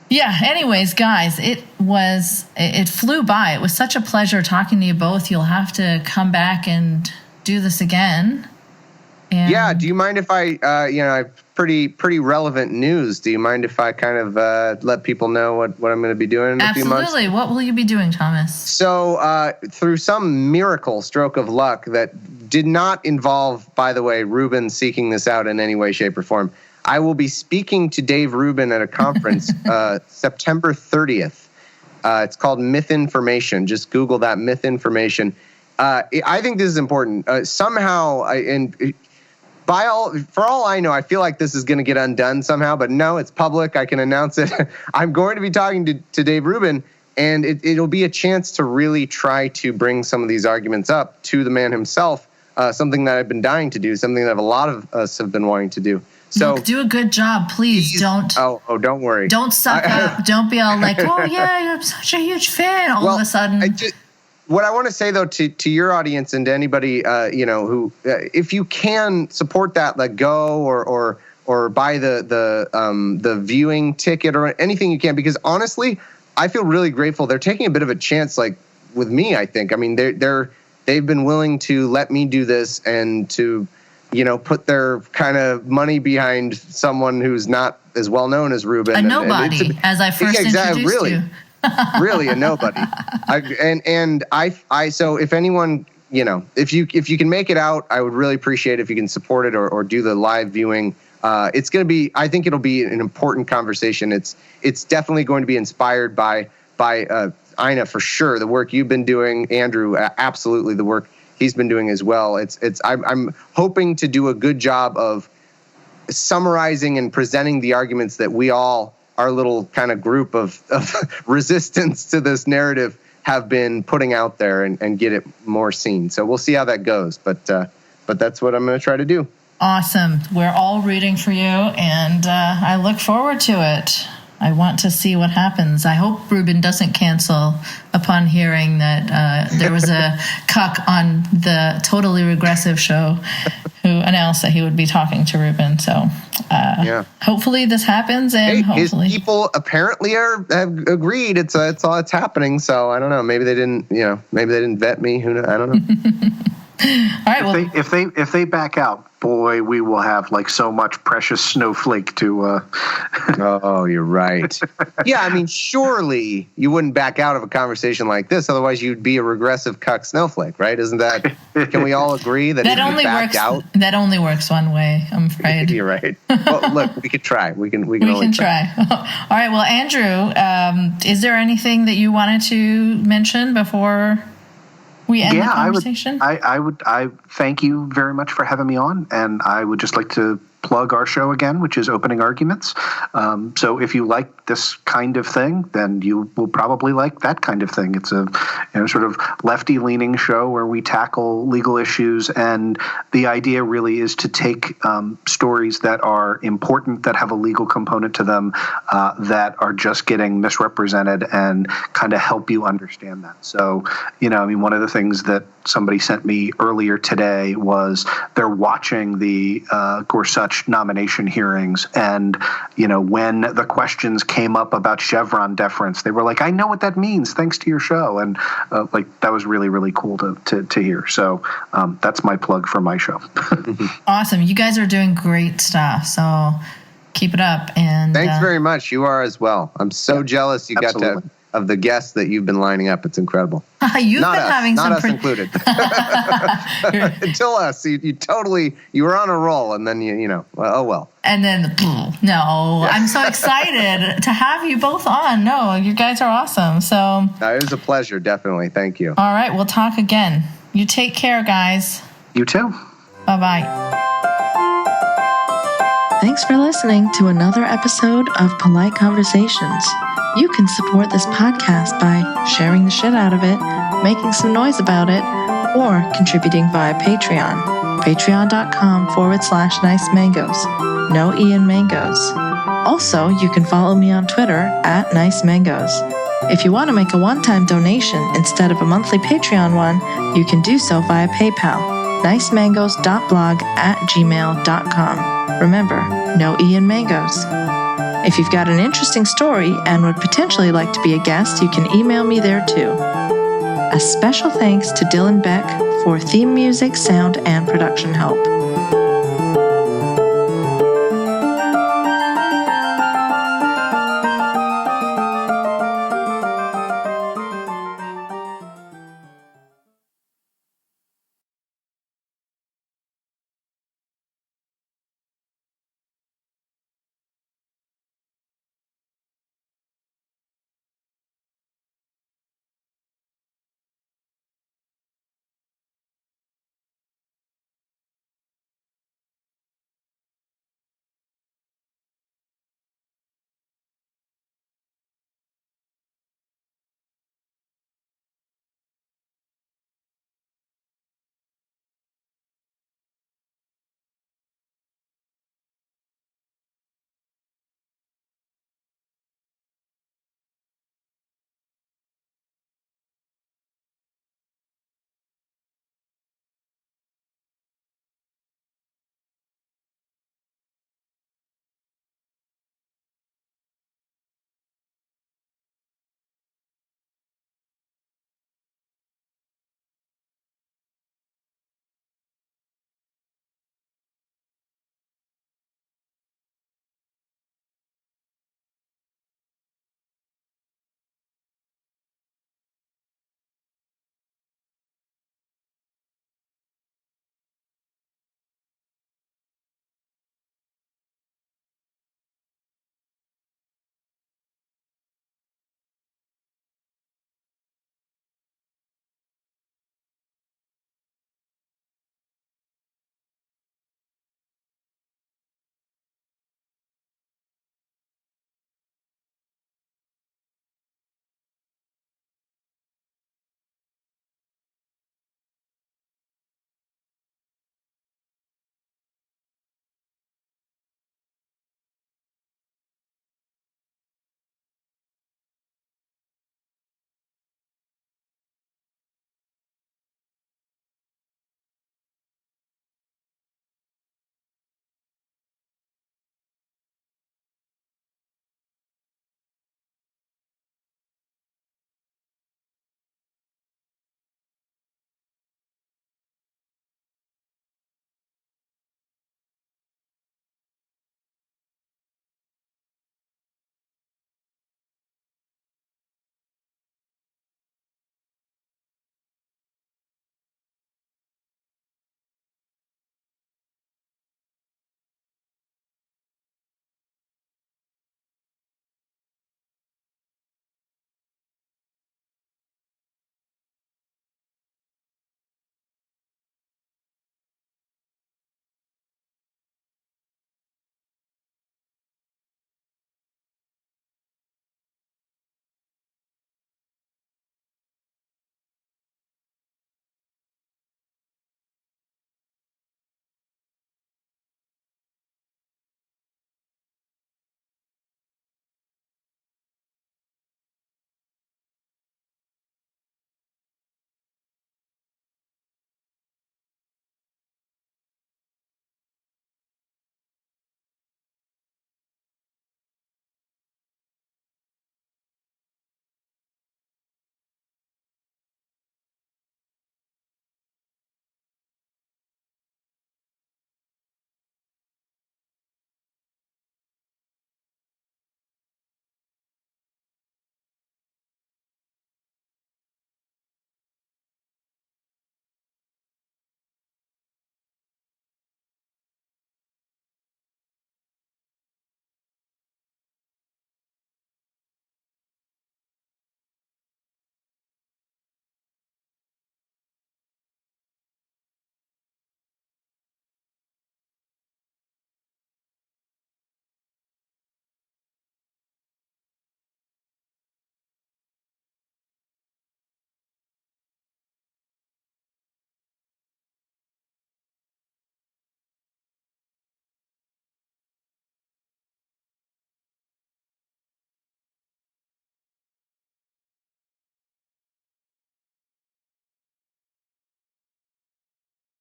yeah. Anyways, guys, it flew by. It was such a pleasure talking to you both. You'll have to come back and do this again. And do you mind if I, pretty relevant news. Do you mind if I kind of let people know what I'm going to be doing in a few months? Absolutely. What will you be doing, Thomas? So through some miracle stroke of luck that did not involve, by the way, Ruben seeking this out in any way, shape, or form, I will be speaking to Dave Rubin at a conference September 30th. It's called Myth Information. Just Google that, Myth Information. I think this is important. For all I know, I feel like this is going to get undone somehow, but no, it's public. I can announce it. I'm going to be talking to Dave Rubin, and it'll be a chance to really try to bring some of these arguments up to the man himself, something that I've been dying to do, something that a lot of us have been wanting to do. So do a good job, please. Don't. Oh, don't worry. Don't suck up. Don't be all like, oh yeah, you're such a huge fan. All of a sudden. What I want to say though to your audience and to anybody who if you can support that, like go or buy the viewing ticket or anything you can, because honestly, I feel really grateful. They're taking a bit of a chance, like with me. I think. I mean, they've been willing to let me do this and to put their kind of money behind someone who's not as well known as Ruben. A nobody, as I first introduced you. Really a nobody. So if anyone, if you can make it out, I would really appreciate it if you can support it or do the live viewing. It's going to be, I think it'll be an important conversation. It's definitely going to be inspired by Ina for sure. The work you've been doing, Andrew, absolutely the work he's been doing as well. I'm hoping to do a good job of summarizing and presenting the arguments that we all, our little kind of group of resistance to this narrative, have been putting out there and get it more seen. So we'll see how that goes. But that's what I'm going to try to do. Awesome. We're all rooting for you, and I look forward to it. I want to see what happens. I hope Ruben doesn't cancel upon hearing that there was a cuck on the Totally Regressive show who announced that he would be talking to Ruben. So hopefully this happens, and hopefully his people apparently have agreed it's happening. So I don't know. Maybe they didn't. Maybe they didn't vet me. Who knows? I don't know. All right. Well, if they back out, boy, we will have like so much precious snowflake to. Oh, you're right. Yeah, I mean, surely you wouldn't back out of a conversation like this. Otherwise, you'd be a regressive cuck snowflake, right? Isn't that? Can we all agree that that only works? Out? That only works one way. I'm afraid. You're right. Well, look, we could try. We can try. All right. Well, Andrew, is there anything that you wanted to mention before we end the conversation? I thank you very much for having me on, and I would just like to plug our show again, which is Opening Arguments. So if you like this kind of thing, then you will probably like that kind of thing. It's a sort of lefty-leaning show where we tackle legal issues, and the idea really is to take stories that are important, that have a legal component to them, that are just getting misrepresented, and kind of help you understand that. So, one of the things that somebody sent me earlier today was they're watching the Gorsuch nomination hearings, and when the questions came up about Chevron deference, they were like, I know what that means thanks to your show, and that was really, really cool to hear. So that's my plug for my show. Awesome. You guys are doing great stuff, so keep it up. And thanks very much. You are as well. I'm so jealous you absolutely. Got to of the guests that you've been lining up. It's incredible. You've not been us, having not some us included. Until us, you were on a roll, and then oh well. And then no, I'm so excited to have you both on. No, you guys are awesome. So it was a pleasure, definitely. Thank you. All right, we'll talk again. You take care, guys. You too. Bye-bye. Thanks for listening to another episode of Polite Conversations. You can support this podcast by sharing the shit out of it, making some noise about it, or contributing via Patreon. Patreon.com/Nice Mangoes. No E in mangoes. Also, you can follow me on Twitter @Nice Mangoes. If you want to make a one-time donation instead of a monthly Patreon one, you can do so via PayPal. nicemangoes.blog@gmail.com. Remember, no E in mangoes. If you've got an interesting story and would potentially like to be a guest, you can email me there too. A special thanks to Dylan Beck for theme music, sound, and production help.